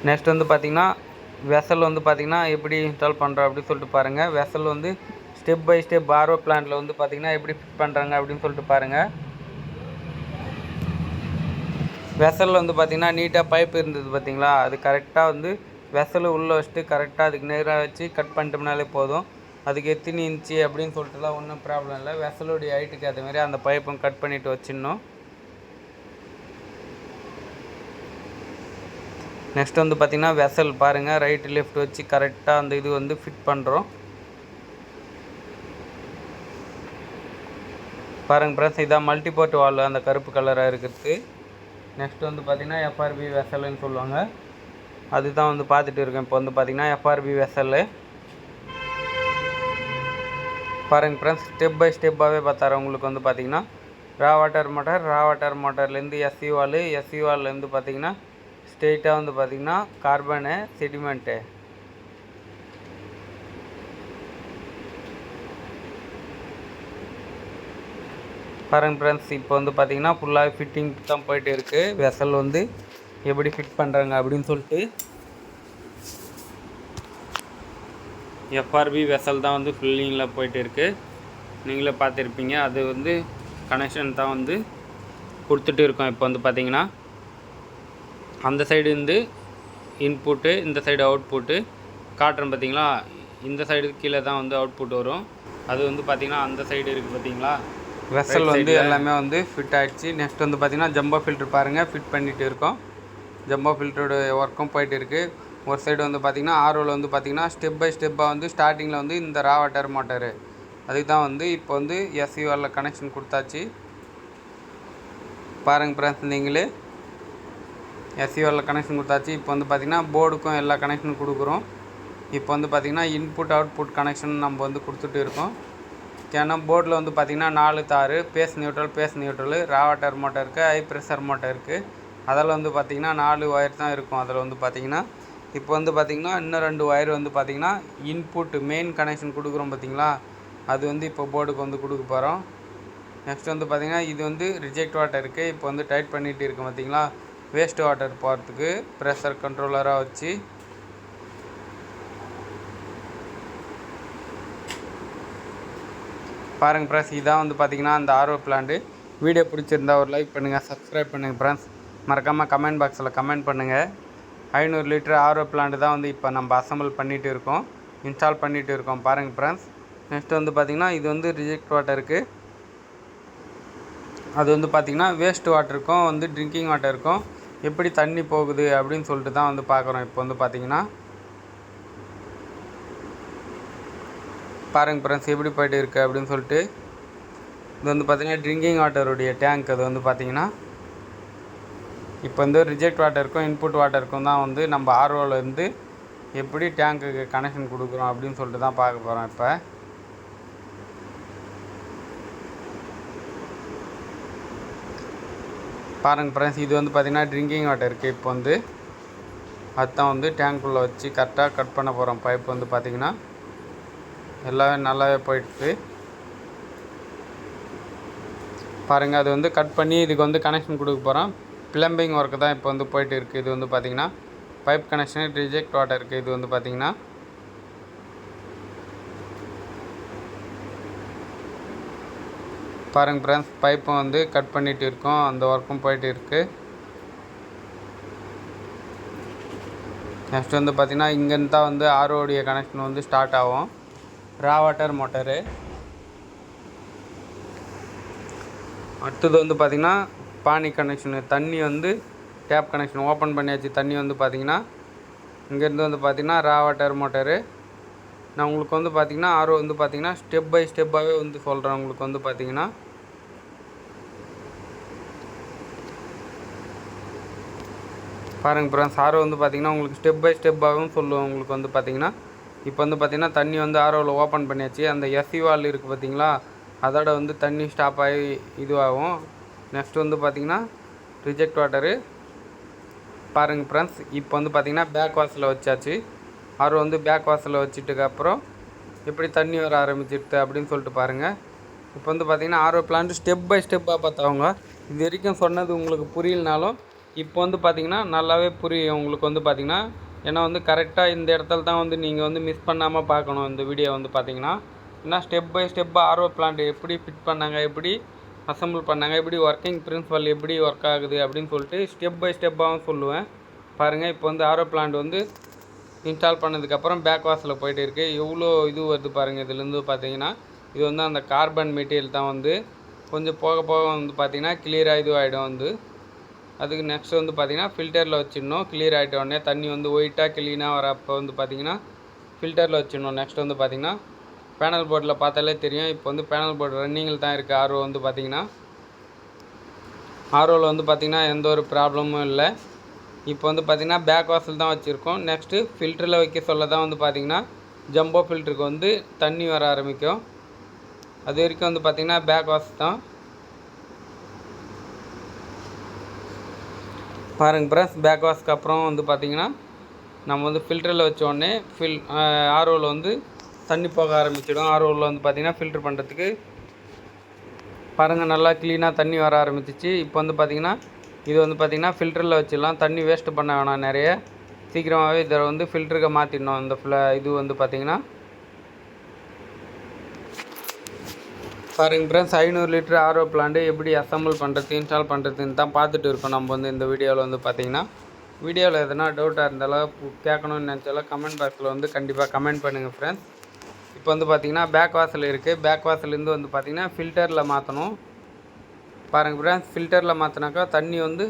நெக்ஸ்ட் வந்து பார்த்திங்கன்னா வெசல் வந்து பார்த்திங்கன்னா எப்படி இன்ஸ்டால் பண்ணுறோம் அப்படின்னு சொல்லிட்டு பாருங்கள். வெசல் வந்து ஸ்டெப் பை ஸ்டெப் ஆர்ஓ பிளான்ட்டில் வந்து பார்த்திங்கன்னா எப்படி ஃபிட் பண்ணுறாங்க அப்படின்னு சொல்லிட்டு பாருங்கள். வெசலில் வந்து பார்த்திங்கன்னா நீட்டாக பைப் இருந்தது பார்த்திங்களா, அது கரெக்டாக வந்து வெசல் உள்ளே வச்சுட்டு கரெக்டாக அதுக்கு நேராக வச்சு கட் பண்ணிட்டோம்னாலே போதும். அதுக்கு எத்தனை இன்ச்சு அப்படின்னு சொல்லிட்டுலாம் ஒன்றும் ப்ராப்ளம் இல்லை. வெசலுடைய ஹைட்டுக்கு அதேமாதிரி அந்த பைப்பும் கட் பண்ணிவிட்டு வச்சிடணும். நெக்ஸ்ட் வந்து பார்த்திங்கன்னா வெசல் பாருங்கள், ரைட்டு லெஃப்ட் வச்சு கரெக்டாக அந்த இது வந்து ஃபிட் பண்ணுறோம். பாருங்கள் ஃப்ரெண்ட்ஸ், இதான் மல்டிபோர்ட் வால் அந்த கருப்பு கலராக இருக்கிறது. நெக்ஸ்ட் வந்து பார்த்திங்கன்னா எஃப்ஆர்பி வெசல்னு சொல்லுவாங்க. அதுதான் வந்து பார்த்துட்டு இருக்கேன். இப்போ வந்து பார்த்திங்கன்னா எஃப்ஆர்பி வெசல் பாருங்கள் ஃப்ரெண்ட்ஸ், ஸ்டெப் பை ஸ்டெப்பாகவே பார்த்தாரு. உங்களுக்கு வந்து பார்த்திங்கன்னா ரா வாட்டர் மோட்டர்லேருந்து எஸ்சி வால்லேருந்து பார்த்திங்கன்னா ஸ்ட்ரெயிட்டாக வந்து பார்த்திங்கன்னா கார்பனு செடிமெண்ட்டு. பாருங்கள் ஃப்ரெண்ட்ஸ், இப்போ வந்து பார்த்திங்கன்னா ஃபுல்லாக ஃபிட்டிங் தான் போயிட்டு இருக்குது. வெசல் வந்து எப்படி ஃபிட் பண்ணுறாங்க அப்படின்னு சொல்லிட்டு எஃப்ஆர்பி வெசல் தான் வந்து ஃபில்லிங்கில் போயிட்டு இருக்குது. நீங்களே பார்த்துருப்பீங்க. அது வந்து கனெக்ஷன் தான் வந்து கொடுத்துட்டு இருக்கோம். இப்போ வந்து பார்த்திங்கன்னா அந்த சைடு இருந்து இன்புட்டு, இந்த சைடு அவுட்புட்டு காட்டுறேன் பார்த்திங்களா. இந்த சைடு கீழே தான் வந்து அவுட்புட் வரும். அது வந்து பார்த்திங்கன்னா அந்த சைடு இருக்குது பார்த்திங்களா. வெசல் வந்து எல்லாமே வந்து ஃபிட் ஆகிடுச்சு. நெக்ஸ்ட் வந்து பார்த்திங்கன்னா ஜம்போ ஃபில்ட்ரு பாருங்கள், ஃபிட் பண்ணிகிட்டு இருக்கோம். ஜம்போ ஃபில்ட்ரோட ஒர்க்கும் போயிட்டு இருக்குது. ஒரு சைடு வந்து பார்த்திங்கன்னா ஆர்ஓவில் வந்து பார்த்திங்கன்னா ஸ்டெப் பை ஸ்டெப்பாக வந்து ஸ்டார்டிங்கில் வந்து இந்த ரா வாட்டர் மோட்டரு அதுக்கு தான் வந்து இப்போ வந்து எஸ்யூஆரில் கனெக்ஷன் கொடுத்தாச்சு. பாருங்கள் ஃப்ரெண்ட்ஸ், நீங்களே எஸ்யூஆரில் கனெக்ஷன் கொடுத்தாச்சு. இப்போ வந்து பார்த்திங்கன்னா போர்டுக்கும் எல்லா கனெக்ஷனும் கொடுக்குறோம். இப்போ வந்து பார்த்திங்கன்னா இன்புட் அவுட்புட் கனெக்ஷன் நம்ம வந்து கொடுத்துட்டு இருக்கோம். ஏன்னா போர்டில் வந்து பார்த்திங்கன்னா 4 தார், பேஸ் நியூட்ரல், ரா வாட்டர் மோட்டருக்கு, ஹை ப்ரெஷர் மோட்டருக்கு, அதில் வந்து பார்த்திங்கன்னா 4 ஒயர் தான் இருக்கும். அதில் வந்து பார்த்திங்கன்னா இப்போ வந்து பார்த்திங்கன்னா இன்னும் 2 ஒயர் வந்து பார்த்திங்கன்னா இன்புட் மெயின் கனெக்ஷன் கொடுக்குறோம் பார்த்திங்களா, அது வந்து இப்போ போர்டுக்கு வந்து கொடுக்க போகிறோம். நெக்ஸ்ட் வந்து பார்த்திங்கன்னா இது வந்து ரிஜெக்ட் வாட்டருக்கு இப்போ வந்து டைட் பண்ணிகிட்டு இருக்கோம் பார்த்திங்களா. வேஸ்ட் வாட்டர் போகிறதுக்கு ப்ரெஷர் கண்ட்ரோலராக வச்சு பாருங்கள் ஃப்ரெண்ட்ஸ், இதான் வந்து பார்த்திங்கன்னா அந்த ஆர்ஓ பிளான்ட்டு. வீடியோ பிடிச்சிருந்தா ஒரு லைக் பண்ணுங்கள், சப்ஸ்கிரைப் பண்ணுங்கள் ஃப்ரெண்ட்ஸ். மறக்காமல் கமெண்ட் பாக்ஸில் கமெண்ட் பண்ணுங்கள். 500 லிட்டர் ஆர்ஓ பிளான்ட்டு தான் வந்து இப்போ நம்ம அசம்பிள் பண்ணிகிட்டு இருக்கோம், இன்ஸ்டால் பண்ணிகிட்டு இருக்கோம். பாருங்கள் ஃப்ரெண்ட்ஸ், நெக்ஸ்ட் வந்து பார்த்திங்கன்னா இது வந்து ரிஜெக்ட் வாட்டருக்கு, அது வந்து பார்த்திங்கன்னா வேஸ்ட் வாட்டருக்கும் வந்து ட்ரிங்கிங் வாட்டருக்கும் எப்படி தண்ணி போகுது அப்படின்னு சொல்லிட்டு தான் வந்து பார்க்குறோம். இப்போ வந்து பார்த்திங்கன்னா பாருங்கள் ஃப்ரெண்ட்ஸ் எப்படி போய்ட்டு இருக்குது அப்படின்னு சொல்லிட்டு. இது வந்து பார்த்திங்கன்னா ட்ரிங்கிங் வாட்டருடைய டேங்க். அது வந்து பார்த்திங்கன்னா இப்போ வந்து ரிஜெக்ட் வாட்டருக்கும் இன்புட் வாட்டருக்கும் தான் வந்து நம்ம ஆர்ஓலேருந்து எப்படி டேங்க்குக்கு கனெக்ஷன் கொடுக்குறோம் அப்படின்னு சொல்லிட்டு தான் பார்க்க போகிறோம். இப்போ பாருங்கள் ஃப்ரெண்ட்ஸ், இது வந்து பார்த்திங்கன்னா ட்ரிங்கிங் வாட்டருக்கு இப்போ வந்து அதுதான் வந்து டேங்க்குள்ளே வச்சு கரெக்டாக கட் பண்ண போகிறோம். பைப் வந்து பார்த்திங்கன்னா எல்லாமே நல்லாவே போயிட்டு பாருங்கள். அது வந்து கட் பண்ணி இதுக்கு வந்து கனெக்ஷன் கொடுக்க போகிறோம். ப்ளம்பிங் ஒர்க்கு தான் இப்போ வந்து போயிட்டு இருக்குது. இது வந்து பார்த்திங்கன்னா பைப் கனெக்ஷன் ரிஜெக்ட் வாட்டருக்கு. இது வந்து பார்த்திங்கன்னா பாருங்கள் ஃப்ரெண்ட்ஸ், பைப்பும் வந்து கட் பண்ணிகிட்டு இருக்கோம், அந்த ஒர்க்கும் போயிட்டு இருக்குது. நெக்ஸ்ட் வந்து பார்த்திங்கன்னா இங்கேருந்து தான் வந்து ஆர்ஓடைய கனெக்ஷன் வந்து ஸ்டார்ட் ஆகும். ரா வாட்டர் மோட்டரு. அடுத்தது வந்து பார்த்திங்கன்னா பானி கனெக்ஷனு, தண்ணி வந்து டேப் கனெக்ஷன் ஓப்பன் பண்ணியாச்சு. தண்ணி வந்து பார்த்திங்கன்னா இங்கேருந்து வந்து பார்த்திங்கன்னா ரா வாட்டர் மோட்டரு நான் உங்களுக்கு வந்து பார்த்திங்கன்னா ஆர்ஓ வந்து பார்த்திங்கன்னா ஸ்டெப் பை ஸ்டெப்பாகவே வந்து சொல்கிறேன். உங்களுக்கு வந்து பார்த்திங்கன்னா பாருங்கள் ஃப்ரெண்ட்ஸ், ஆர்ஓ வந்து பார்த்திங்கன்னா உங்களுக்கு ஸ்டெப் பை ஸ்டெப்பாகவும் சொல்லுவேன். உங்களுக்கு வந்து பார்த்திங்கன்னா இப்போ வந்து பார்த்திங்கன்னா தண்ணி வந்து ஆர்ஓவில் ஓப்பன் பண்ணியாச்சு. அந்த எஸ்சி வால் இருக்குது பார்த்திங்களா, அதோட வந்து தண்ணி ஸ்டாப் ஆகி இதுவாகும். நெக்ஸ்ட் வந்து பார்த்திங்கன்னா ரிஜெக்ட் வாட்டரு. பாருங்கள் ஃப்ரெண்ட்ஸ், இப்போ வந்து பார்த்திங்கன்னா பேக் வாஷில் வச்சாச்சு. ஆர்ஓ வந்து பேக் வாஷில் வச்சுட்டுக்கப்புறம் எப்படி தண்ணி வர ஆரம்பிச்சிடுது அப்படின்னு சொல்லிட்டு பாருங்கள். இப்போ வந்து பார்த்திங்கன்னா ஆர்ஓ பிளான்ட் ஸ்டெப் பை ஸ்டெப்பாக பார்த்தவங்க இது வரைக்கும் சொன்னது உங்களுக்கு புரியலனாலும் இப்போ வந்து பார்த்திங்கன்னா நல்லாவே புரியும் உங்களுக்கு வந்து பார்த்திங்கன்னா. ஏன்னா வந்து கரெக்டாக இந்த இடத்துல தான் வந்து நீங்கள் வந்து மிஸ் பண்ணாமல் பார்க்கணும் இந்த வீடியோ வந்து பார்த்திங்கன்னா. ஏன்னா ஸ்டெப் பை ஸ்டெப்பாக ஆர்ஓ பிளான்ட் எப்படி ஃபிட் பண்ணாங்க, எப்படி அசம்பிள் பண்ணாங்க, எப்படி ஒர்க்கிங் பிரின்சிபல் எப்படி ஒர்க் ஆகுது அப்படின்னு சொல்லிட்டு ஸ்டெப் பை ஸ்டெப்பாகவும் சொல்லுவேன். பாருங்கள், இப்போ வந்து ஆர்ஓ பிளான்ட் வந்து இன்ஸ்டால் பண்ணதுக்கப்புறம் பேக் வாஷில் போய்ட்டு இருக்குது. எவ்வளோ இது வருது பாருங்கள். இதுலேருந்து பார்த்தீங்கன்னா இது வந்து அந்த கார்பன் மெட்டீரியல் தான் வந்து கொஞ்சம் போக போக வந்து பார்த்திங்கன்னா கிளியராக இதுவாகிடும் வந்து. அதுக்கு நெக்ஸ்ட் வந்து பார்த்திங்கன்னா ஃபில்டரில் வச்சிடணும். கிளியர் ஆகிட்ட உடனே தண்ணி வந்து ஒயிட்டாக க்ளீனாக வரப்போ வந்து பார்த்திங்கன்னா ஃபில்டரில் வச்சிடணும். நெக்ஸ்ட் வந்து பார்த்திங்கன்னா பேனல் போர்டில் பார்த்தாலே தெரியும். இப்போ வந்து பேனல் போர்டு ரன்னிங்கில் தான் இருக்குது ஆர்ஓ வந்து பார்த்திங்கன்னா. ஆர்ஓவில் வந்து பார்த்திங்கன்னா எந்த ஒரு ப்ராப்ளமும் இல்லை. இப்போ வந்து பார்த்திங்கன்னா பேக் வாஷில் தான் வச்சுருக்கோம். நெக்ஸ்ட்டு ஃபில்டரில் வைக்க சொல்ல தான் வந்து பார்த்திங்கன்னா ஜம்போ ஃபில்டருக்கு வந்து தண்ணி வர ஆரம்பிக்கும். அது வரைக்கும் வந்து பார்த்திங்கன்னா பேக் வாஷ் தான். பாருங்கள் ஃப்ரெண்ட்ஸ், பேக் வாஷ்க்கு அப்புறம் வந்து பார்த்திங்கன்னா நம்ம வந்து ஃபில்டரில் வச்சோடனே ஆர்ஓவில் வந்து தண்ணி போக ஆரம்பிச்சிடும். ஆர்ஓவில் வந்து பார்த்திங்கன்னா ஃபில்ட்ரு பண்ணுறதுக்கு பாருங்கள் நல்லா க்ளீனாக தண்ணி வர ஆரம்பிச்சிச்சு. இப்போ வந்து பார்த்திங்கன்னா இது வந்து பார்த்திங்கன்னா ஃபில்டரில் வச்சிடலாம். தண்ணி வேஸ்ட்டு பண்ண வேணாம் நிறைய. சீக்கிரமாகவே இதை வந்து ஃபில்டருக்கு மாற்றிடணும். இந்த இது வந்து பார்த்திங்கன்னா பாருங்கள் ஃப்ரெண்ட்ஸ், 500 லிட்டர் ஆர்ஓ பிளான்ட்டு எப்படி அசம்பிள் பண்ணுறது, இன்ஸ்டால் பண்ணுறதுன்னு தான் பார்த்துட்டு இருக்கோம் நம்ம வந்து இந்த வீடியோவில் வந்து பார்த்திங்கன்னா. வீடியோவில் எதனா டவுட்டாக இருந்தாலும் கேட்கணும்னு நினச்சாலும் கமெண்ட் பாக்ஸில் வந்து கண்டிப்பாக கமெண்ட் பண்ணுங்கள் ஃப்ரெண்ட்ஸ். இப்போ வந்து பார்த்திங்கன்னா பேக் வாஷில் இருக்குது. பேக் வாஷிலேருந்து வந்து பார்த்திங்கன்னா ஃபில்டரில் மாற்றணும். பாருங்கள் ஃப்ரெண்ட்ஸ், ஃபில்டரில் மாற்றினாக்கா தண்ணி வந்து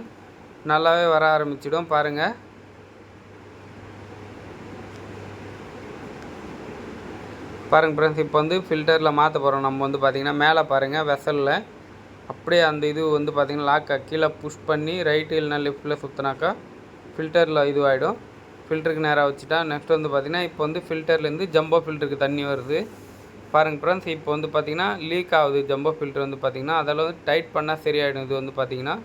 நல்லாவே வர ஆரம்பிச்சிடும். பாருங்கள், ஃப்ரெண்ட்ஸ், இப்போ வந்து ஃபில்டரில் மாற்ற போகிறோம் நம்ம வந்து பார்த்திங்கன்னா. மேலே பாருங்கள் வெசலில் அப்படியே அந்த இது வந்து பார்த்திங்கன்னா லாக்கை கீழே புஷ் பண்ணி ரைட்டு இல்லைனா லெஃப்ட்டில் சுற்றினாக்கா ஃபில்டரில் இதுவாகிடும். ஃபில்டருக்கு நேராக வச்சுட்டா நெக்ஸ்ட் வந்து பார்த்திங்கன்னா இப்போ வந்து ஃபில்டர்லேருந்து ஜம்போ ஃபில்டருக்கு தண்ணி வருது. பாருங்கள் ஃப்ரெண்ட்ஸ், இப்போ வந்து பார்த்திங்கன்னா லீக் ஆகுது ஜம்போ ஃபில்டர் வந்து பார்த்திங்கன்னா. அதில் வந்து டைட் பண்ணால் சரியாயிடும். இது வந்து பார்த்திங்கன்னா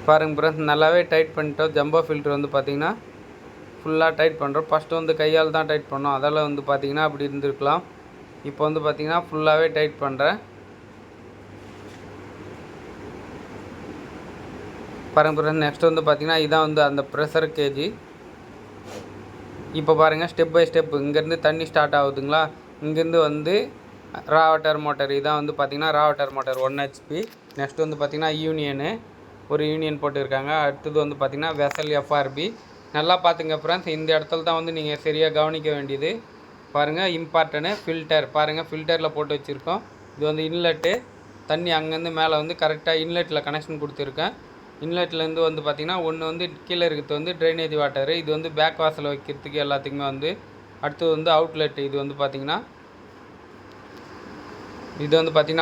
பாருங்கள் ஃப்ரெண்ட்ஸ், நல்லாவே டைட் பண்ணிட்டோம். ஜம்போ ஃபில்டர் வந்து பார்த்திங்கன்னா ஃபுல்லாக டைட் பண்ணுறோம். ஃபஸ்ட்டு வந்து கையால் தான் டைட் பண்ணோம். அதில் வந்து பார்த்திங்கன்னா அப்படி இருந்திருக்கலாம். இப்போ வந்து பார்த்திங்கன்னா ஃபுல்லாகவே டைட் பண்ணுறேன். பாருங்கள், நெக்ஸ்ட் வந்து பார்த்திங்கன்னா இதான் வந்து அந்த ப்ரெஷர் கேஜி. இப்போ பாருங்கள் ஸ்டெப் பை ஸ்டெப் இங்கேருந்து தண்ணி ஸ்டார்ட் ஆகுதுங்களா. இங்கேருந்து வந்து ரா வாட்டர் மோட்டர். இதான் வந்து பார்த்திங்கன்னா ரா வாட்டர் மோட்டர் 1 HP. நெக்ஸ்ட் வந்து பார்த்திங்கன்னா யூனியனு ஒரு யூனியன் போட்டுருக்காங்க. அடுத்தது வந்து பார்த்திங்கன்னா வெசல் FRB. நல்லா பார்த்துங்க ஃப்ரெண்ட்ஸ், இந்த இடத்துல தான் வந்து நீங்கள் சரியாக கவனிக்க வேண்டியது. பாருங்கள் இம்பார்ட்டனு ஃபில்டர். பாருங்கள் ஃபில்டரில் போட்டு வச்சுருக்கோம். இது வந்து இன்லெட்டு. தண்ணி அங்கேருந்து மேலே வந்து கரெக்டாக இன்லெட்டில் கனெக்ஷன் கொடுத்துருக்கேன். இன்லெட்லேருந்து வந்து பார்த்திங்கன்னா ஒன்று வந்து கீழே இருக்கிறது வந்து ட்ரைனேஜ் வாட்டரு. இது வந்து பேக் வாஷில் வைக்கிறதுக்கு எல்லாத்துக்குமே வந்து. அடுத்தது வந்து அவுட்லெட்டு. இது வந்து பார்த்திங்கன்னா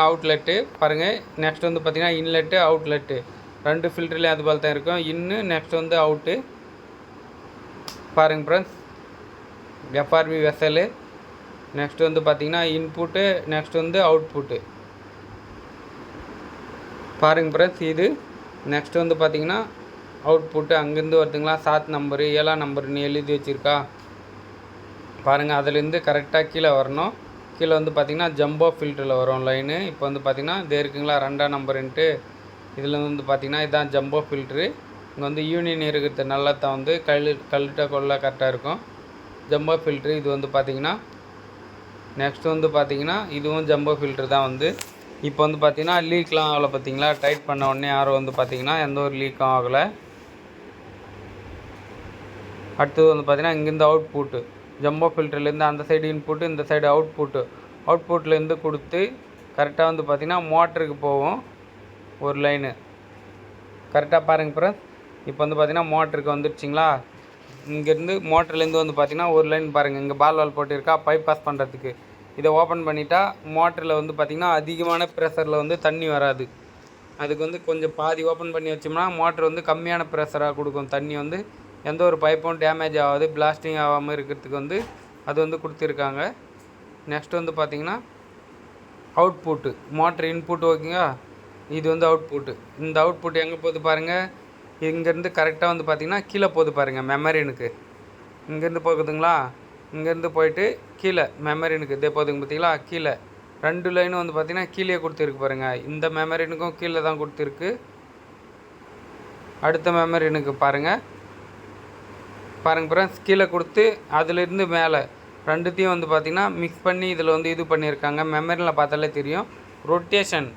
அவுட்லெட்டு. பாருங்கள், நெக்ஸ்ட் வந்து பார்த்திங்கன்னா இன்லெட்டு அவுட்லெட்டு 2 ஃபில்டர்லேயும் அது போல் தான் இருக்கும். இன்னு நெக்ஸ்ட் வந்து அவுட்டு. பாருங்கள் ஃப்ரெண்ட்ஸ், FRB வெசலு. நெக்ஸ்ட் வந்து பார்த்திங்கன்னா இன்புட்டு. நெக்ஸ்ட் வந்து அவுட்புட்டு. பாருங்கள் ஃப்ரெண்ட்ஸ், இது நெக்ஸ்ட் வந்து பார்த்திங்கன்னா அவுட்புட்டு. அங்கேருந்து வருதுங்களா 7 நம்பரு 7 நம்பருன்னு எழுதி வச்சுருக்கா. பாருங்கள், அதுலேருந்து கரெக்டாக கீழே வரணும். கீழே வந்து பார்த்திங்கன்னா ஜம்போ ஃபில்டரில் வரும் லைனு. இப்போ வந்து பார்த்திங்கன்னா இது இருக்குங்களா 2ஆம் நம்பருன்ட்டு. இதில் வந்து பார்த்திங்கன்னா இதுதான் ஜம்போ ஃபில்ட்ரு. இங்கே வந்து யூனியன் இருக்கிறது நல்லா தான் வந்து கழுட்ட கொள்ள கரெக்டாக இருக்கும். ஜம்போ ஃபில்ட்ரு இது வந்து பார்த்திங்கன்னா நெக்ஸ்ட் வந்து பார்த்திங்கன்னா இதுவும் ஜம்போ ஃபில்ட்ரு தான் வந்து. இப்போ வந்து பார்த்திங்கன்னா லீக்லாம் ஆகலை பார்த்திங்களா. டைட் பண்ண உடனே யாரும் வந்து பார்த்திங்கன்னா எந்த ஒரு லீக்கும் ஆகலை. அடுத்தது வந்து பார்த்திங்கன்னா இங்கேருந்து அவுட்புட்டு. ஜம்போ ஃபில்டர்லேருந்து அந்த சைடு இன்புட்டு, இந்த சைடு அவுட்புட்டு. அவுட்புட்லேருந்து கொடுத்து கரெக்டாக வந்து பார்த்திங்கன்னா மோட்டருக்கு போகும் ஒரு லைனு. கரெக்டாக பாருங்கள் ஃப்ரெண்ட்ஸ், இப்போ வந்து பார்த்திங்கன்னா மோட்டருக்கு வந்துடுச்சிங்களா. இங்கேருந்து மோட்டர்லேருந்து வந்து பார்த்திங்கன்னா ஒரு லைன் பாருங்கள், இங்கே பால் வால் போட்டிருக்கா பைப் பாஸ் பண்ணுறதுக்கு. இதை ஓப்பன் பண்ணிட்டா மோட்டரில் வந்து பார்த்திங்கன்னா அதிகமான ப்ரெஷரில் வந்து தண்ணி வராது. அதுக்கு வந்து கொஞ்சம் பாதி ஓப்பன் பண்ணி வச்சோம்னா மோட்ரு வந்து கம்மியான ப்ரெஷராக கொடுக்கும். தண்ணி வந்து எந்த ஒரு பைப்பும் டேமேஜ் ஆகாது, பிளாஸ்டிங் ஆகாமல் இருக்கிறதுக்கு வந்து அது வந்து கொடுத்துருக்காங்க. நெக்ஸ்ட் வந்து பார்த்திங்கன்னா அவுட்புட்டு, மோட்ரு இன்புட் ஓகேங்களா, இது வந்து அவுட்புட்டு. இந்த அவுட்புட் எங்கே போகுது பாருங்கள், இங்கேருந்து கரெக்டாக வந்து பார்த்திங்கன்னா கீழே போகுது பாருங்கள் மெமரினுக்கு. இங்கேருந்து போகுதுங்களா, இங்கேருந்து போயிட்டு கீழே மெமரினுக்கு இதே போகுதுங்க பார்த்தீங்களா. கீழே 2 லைனும் வந்து பார்த்திங்கன்னா கீழே கொடுத்துருக்கு பாருங்கள். இந்த மெமரினுக்கும் கீழே தான் கொடுத்துருக்கு. அடுத்த மெமரினுக்கு பாருங்கள் ஃப்ரெண்ட்ஸ், கீழே கொடுத்து அதிலிருந்து மேலே ரெண்டுத்தையும் வந்து பார்த்திங்கன்னா மிக்ஸ் பண்ணி இதில் வந்து இது பண்ணியிருக்காங்க. மெமரியில் பார்த்தாலே தெரியும். ரொட்டேஷன்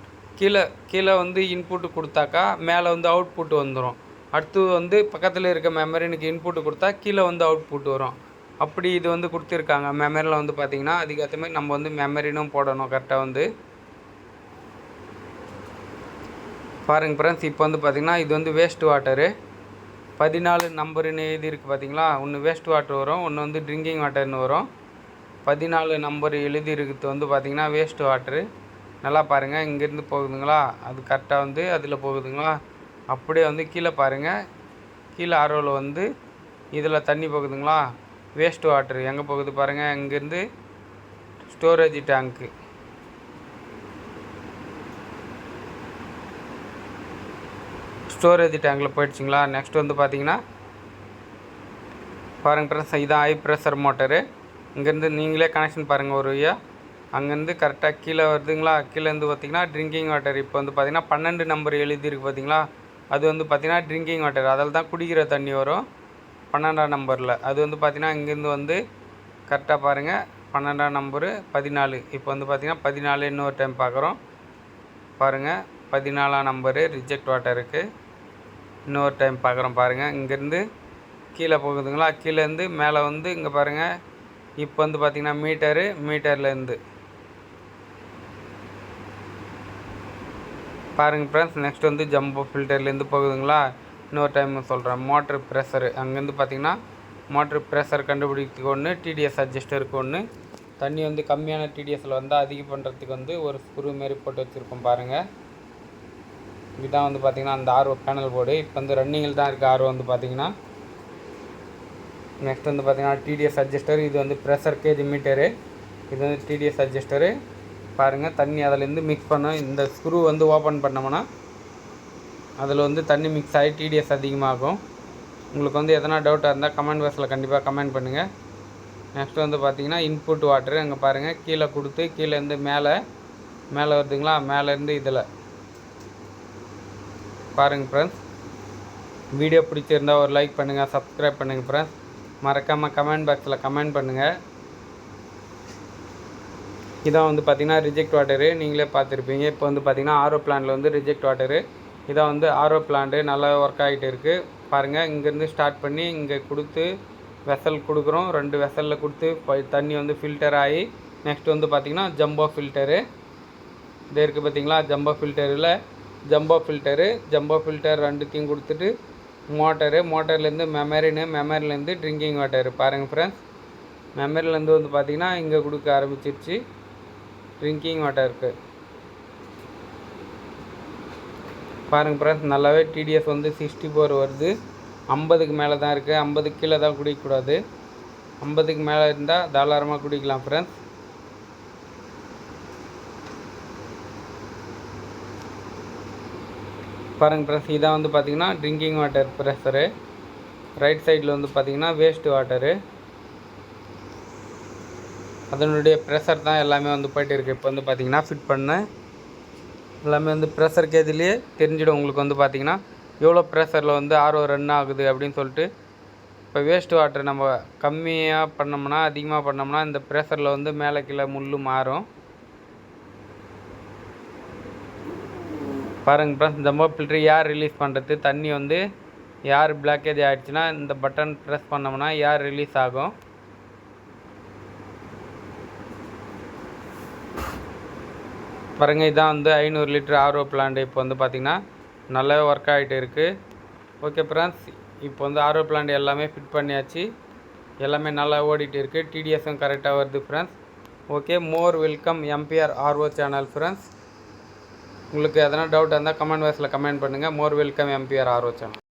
கீழே வந்து இன்புட்டு கொடுத்தாக்கா மேலே வந்து அவுட்புட் வந்துடும். அடுத்து வந்து பக்கத்தில் இருக்க மெமரினுக்கு இன்புட்டு கொடுத்தா கீழே வந்து அவுட்புட் வரும். அப்படி இது வந்து கொடுத்துருக்காங்க. மெமரியில் வந்து பார்த்திங்கன்னா அதுக்கேற்ற மாதிரி நம்ம வந்து மெமரினும் போடணும் கரெக்டாக வந்து. பாருங்கள் ஃப்ரெண்ட்ஸ், இப்போ வந்து பார்த்திங்கன்னா இது வந்து வேஸ்ட் வாட்டரு 14 நம்பருன்னு எழுதியிருக்கு பார்த்தீங்களா. ஒன்று வேஸ்ட் வாட்டர் வரும், ஒன்று வந்து ட்ரிங்கிங் வாட்டர்னு வரும். 14 நம்பர் எழுதியிருக்கிறது வந்து பார்த்திங்கன்னா வேஸ்ட் வாட்ரு. நல்லா பாருங்கள், இங்கேருந்து போகுதுங்களா, அது கரெக்டாக வந்து அதில் போகுதுங்களா. அப்படியே வந்து கீழே பாருங்கள், கீழே ஆரோவில் வந்து இதில் தண்ணி போகுதுங்களா. வேஸ்ட் வாட்ரு எங்கே போகுது பாருங்கள், இங்கேருந்து ஸ்டோரேஜ் டேங்க்கு. ஸ்டோரேஜ் டேங்கில் போயிடுச்சிங்களா. நெக்ஸ்ட் வந்து பார்த்திங்கன்னா பாருங்கள் ஃப்ரெண்ட்ஸ், இதான் ஹை ப்ரெஷர் மோட்டரு. இங்கேருந்து நீங்களே கனெக்ஷன் பாருங்கள் ஒரு வழியாக. அங்கேருந்து கரெக்டாக கீழே வருதுங்களா. கீழேருந்து பார்த்திங்கன்னா ட்ரிங்கிங் வாட்டர். இப்போ வந்து பார்த்திங்கன்னா 12 நம்பர் எழுதியிருக்கு பார்த்தீங்களா, அது வந்து பார்த்திங்கன்னா ட்ரிங்கிங் வாட்டர். அதில் தான் குடிக்கிற தண்ணி வரும் 12ஆம் நம்பரில். அது வந்து பார்த்திங்கன்னா இங்கேருந்து வந்து கரெக்டாக பாருங்கள் 12ஆம் நம்பரு 14. இப்போ வந்து பார்த்திங்கன்னா 14 இன்னொரு டைம் பார்க்குறோம் பாருங்கள். 14ஆம் நம்பரு ரிஜெக்ட் வாட்டருக்கு இன்னொரு டைம் பார்க்குறோம் பாருங்கள். இங்கேருந்து கீழே போகுதுங்களா, கீழேருந்து மேலே வந்து இங்கே பாருங்கள். இப்போ வந்து பார்த்திங்கன்னா மீட்டர்லேருந்து பாருங்கள் ஃப்ரெண்ட்ஸ். நெக்ஸ்ட் வந்து ஜம்போ ஃபில்டர்லேருந்து போகுதுங்களா. இன்னொரு டைம் சொல்கிறேன். மோட்ரு ப்ரெஷரு அங்கேருந்து பார்த்திங்கன்னா மோட்ரு ப்ரெஷர் கண்டுபிடிக்கிறதுக்கு ஒன்று, டிடிஎஸ் அட்ஜஸ்டருக்கு ஒன்று. தண்ணி வந்து கம்மியான டிடிஎஸில் வந்து அதிகம் பண்ணுறதுக்கு வந்து ஒரு ஸ்க்ரூ மாரி போட்டு வச்சுருக்கோம் பாருங்கள். இதுதான் வந்து பார்த்திங்கன்னா அந்த ஆர்ஓ பேனல் போர்டு. இப்போ வந்து ரன்னிங்கில் தான் இருக்குது ஆர்ஓ வந்து பார்த்திங்கன்னா. நெக்ஸ்ட் வந்து பார்த்திங்கன்னா டிடிஎஸ் அட்ஜஸ்டர். இது வந்து ப்ரெஷர் கேஜ் மீட்டரு. இது வந்து டிடிஎஸ் அட்ஜஸ்டரு. பாருங்கள், தண்ணி அதிலேருந்து மிக்ஸ் பண்ணோம். இந்த ஸ்க்ரூ வந்து ஓப்பன் பண்ணோம்னா அதில் வந்து தண்ணி மிக்ஸ் ஆகி டிடிஎஸ் அதிகமாகும். உங்களுக்கு வந்து எதனா டவுட்டாக இருந்தால் கமெண்ட் பாக்ஸில் கண்டிப்பாக கமெண்ட் பண்ணுங்கள். நெக்ஸ்ட் வந்து பார்த்திங்கன்னா இன்புட் வாட்ரு. அங்கே பாருங்கள், கீழே கொடுத்து கீழேருந்து மேலே வருதுங்களா. மேலேருந்து இதில் பாருங்கள் ஃப்ரெண்ட்ஸ். வீடியோ பிடிச்சிருந்தால் ஒரு லைக் பண்ணுங்கள், சப்ஸ்கிரைப் பண்ணுங்கள் ஃப்ரெண்ட்ஸ். மறக்காமல் கமெண்ட் பாக்ஸில் கமெண்ட் பண்ணுங்கள். இதான் வந்து பார்த்திங்கன்னா ரிஜெக்ட் வாட்டரு, நீங்களே பார்த்துருப்பீங்க. இப்போ வந்து பார்த்திங்கன்னா ஆர்ஓ பிளான்ட்டில் வந்து ரிஜெக்ட் வாட்டரு. இதான் வந்து ஆர்ஓ பிளான்ட்டு நல்லா ஒர்க் ஆகிட்டு இருக்குது பாருங்கள். இங்கேருந்து ஸ்டார்ட் பண்ணி இங்கே கொடுத்து வெசல் கொடுக்குறோம். 2 வெசலில் கொடுத்து தண்ணி வந்து ஃபில்டர் ஆகி நெக்ஸ்ட் வந்து பார்த்திங்கன்னா ஜம்போ ஃபில்டரு இது இருக்குது பார்த்திங்களா. ஜம்போ ஃபில்டர் ரெண்டுத்தையும் கொடுத்துட்டு மோட்டர்லேருந்து மெமரிலேருந்து ட்ரிங்கிங் வாட்டர். பாருங்கள் ஃப்ரெண்ட்ஸ், மெமரிலேருந்து வந்து பார்த்திங்கன்னா இங்கே கொடுக்க ஆரம்பிச்சிருச்சு ட்ரிங்கிங் வாட்டருக்கு. பாருங்கள் ஃப்ரெண்ட்ஸ், நல்லாவே டிடிஎஸ் வந்து 64 வருது. 50க்கு மேலே தான் இருக்குது. 50க்கு கீழே தான் குடிக்கக்கூடாது. 50க்கு மேலே இருந்தால் தாராளமாக குடிக்கலாம் ஃப்ரெண்ட்ஸ். பாருங்கள் ஃப்ரெண்ட்ஸ், இதான் வந்து பார்த்திங்கன்னா ட்ரிங்கிங் வாட்டர் ப்ரெஷரு. ரைட் சைடில் வந்து பார்த்திங்கன்னா வேஸ்ட் வாட்டரு. அதனுடைய ப்ரெஷர் தான் எல்லாமே வந்து போய்ட்டு இருக்குது. இப்போ வந்து பார்த்திங்கன்னா ஃபிட் பண்ண எல்லாமே வந்து ப்ரெஷர் கேஜ்லேயே தெரிஞ்சிடும் உங்களுக்கு வந்து பார்த்திங்கன்னா எவ்வளோ ப்ரெஷரில் வந்து ஆர்ஓ ரன் ஆகுது அப்படின்னு சொல்லிட்டு. இப்போ வேஸ்ட் வாட்டர் நம்ம கம்மியாக பண்ணோம்னா அதிகமாக பண்ணோம்னா இந்த ப்ரெஷரில் வந்து மேலே கீழே முள் மாறும். பாருங்கள் ஃப்ரெண்ட்ஸ், ஜம்போ ஃபில்ட்ரு ஏர் ரிலீஸ் பண்ணுறது. தண்ணி வந்து ஏர் பிளாக்கேஜ் ஆகிடுச்சுன்னா இந்த பட்டன் ப்ரெஸ் பண்ணோம்னா ஏர் ரிலீஸ் ஆகும். பாருங்கள், இதான் வந்து 500 லிட்டர் ஆர்ஓ பிளான்ட். இப்போ வந்து பார்த்திங்கன்னா நல்லாவே ஒர்க் ஆகிட்டு இருக்குது. ஓகே ஃப்ரெண்ட்ஸ், இப்போ வந்து ஆர்ஓ பிளான்ட் எல்லாமே ஃபிட் பண்ணியாச்சு. எல்லாமே நல்லா ஓடிட்டு இருக்குது. டிடிஎஸும் கரெக்டாக வருது friends. Okay, more welcome MBR RO channel friends. உங்களுக்கு எதனா டவுட் இருந்தால் கமெண்ட் பாக்ஸில் கமெண்ட் பண்ணுங்கள். More welcome MBR RO channel.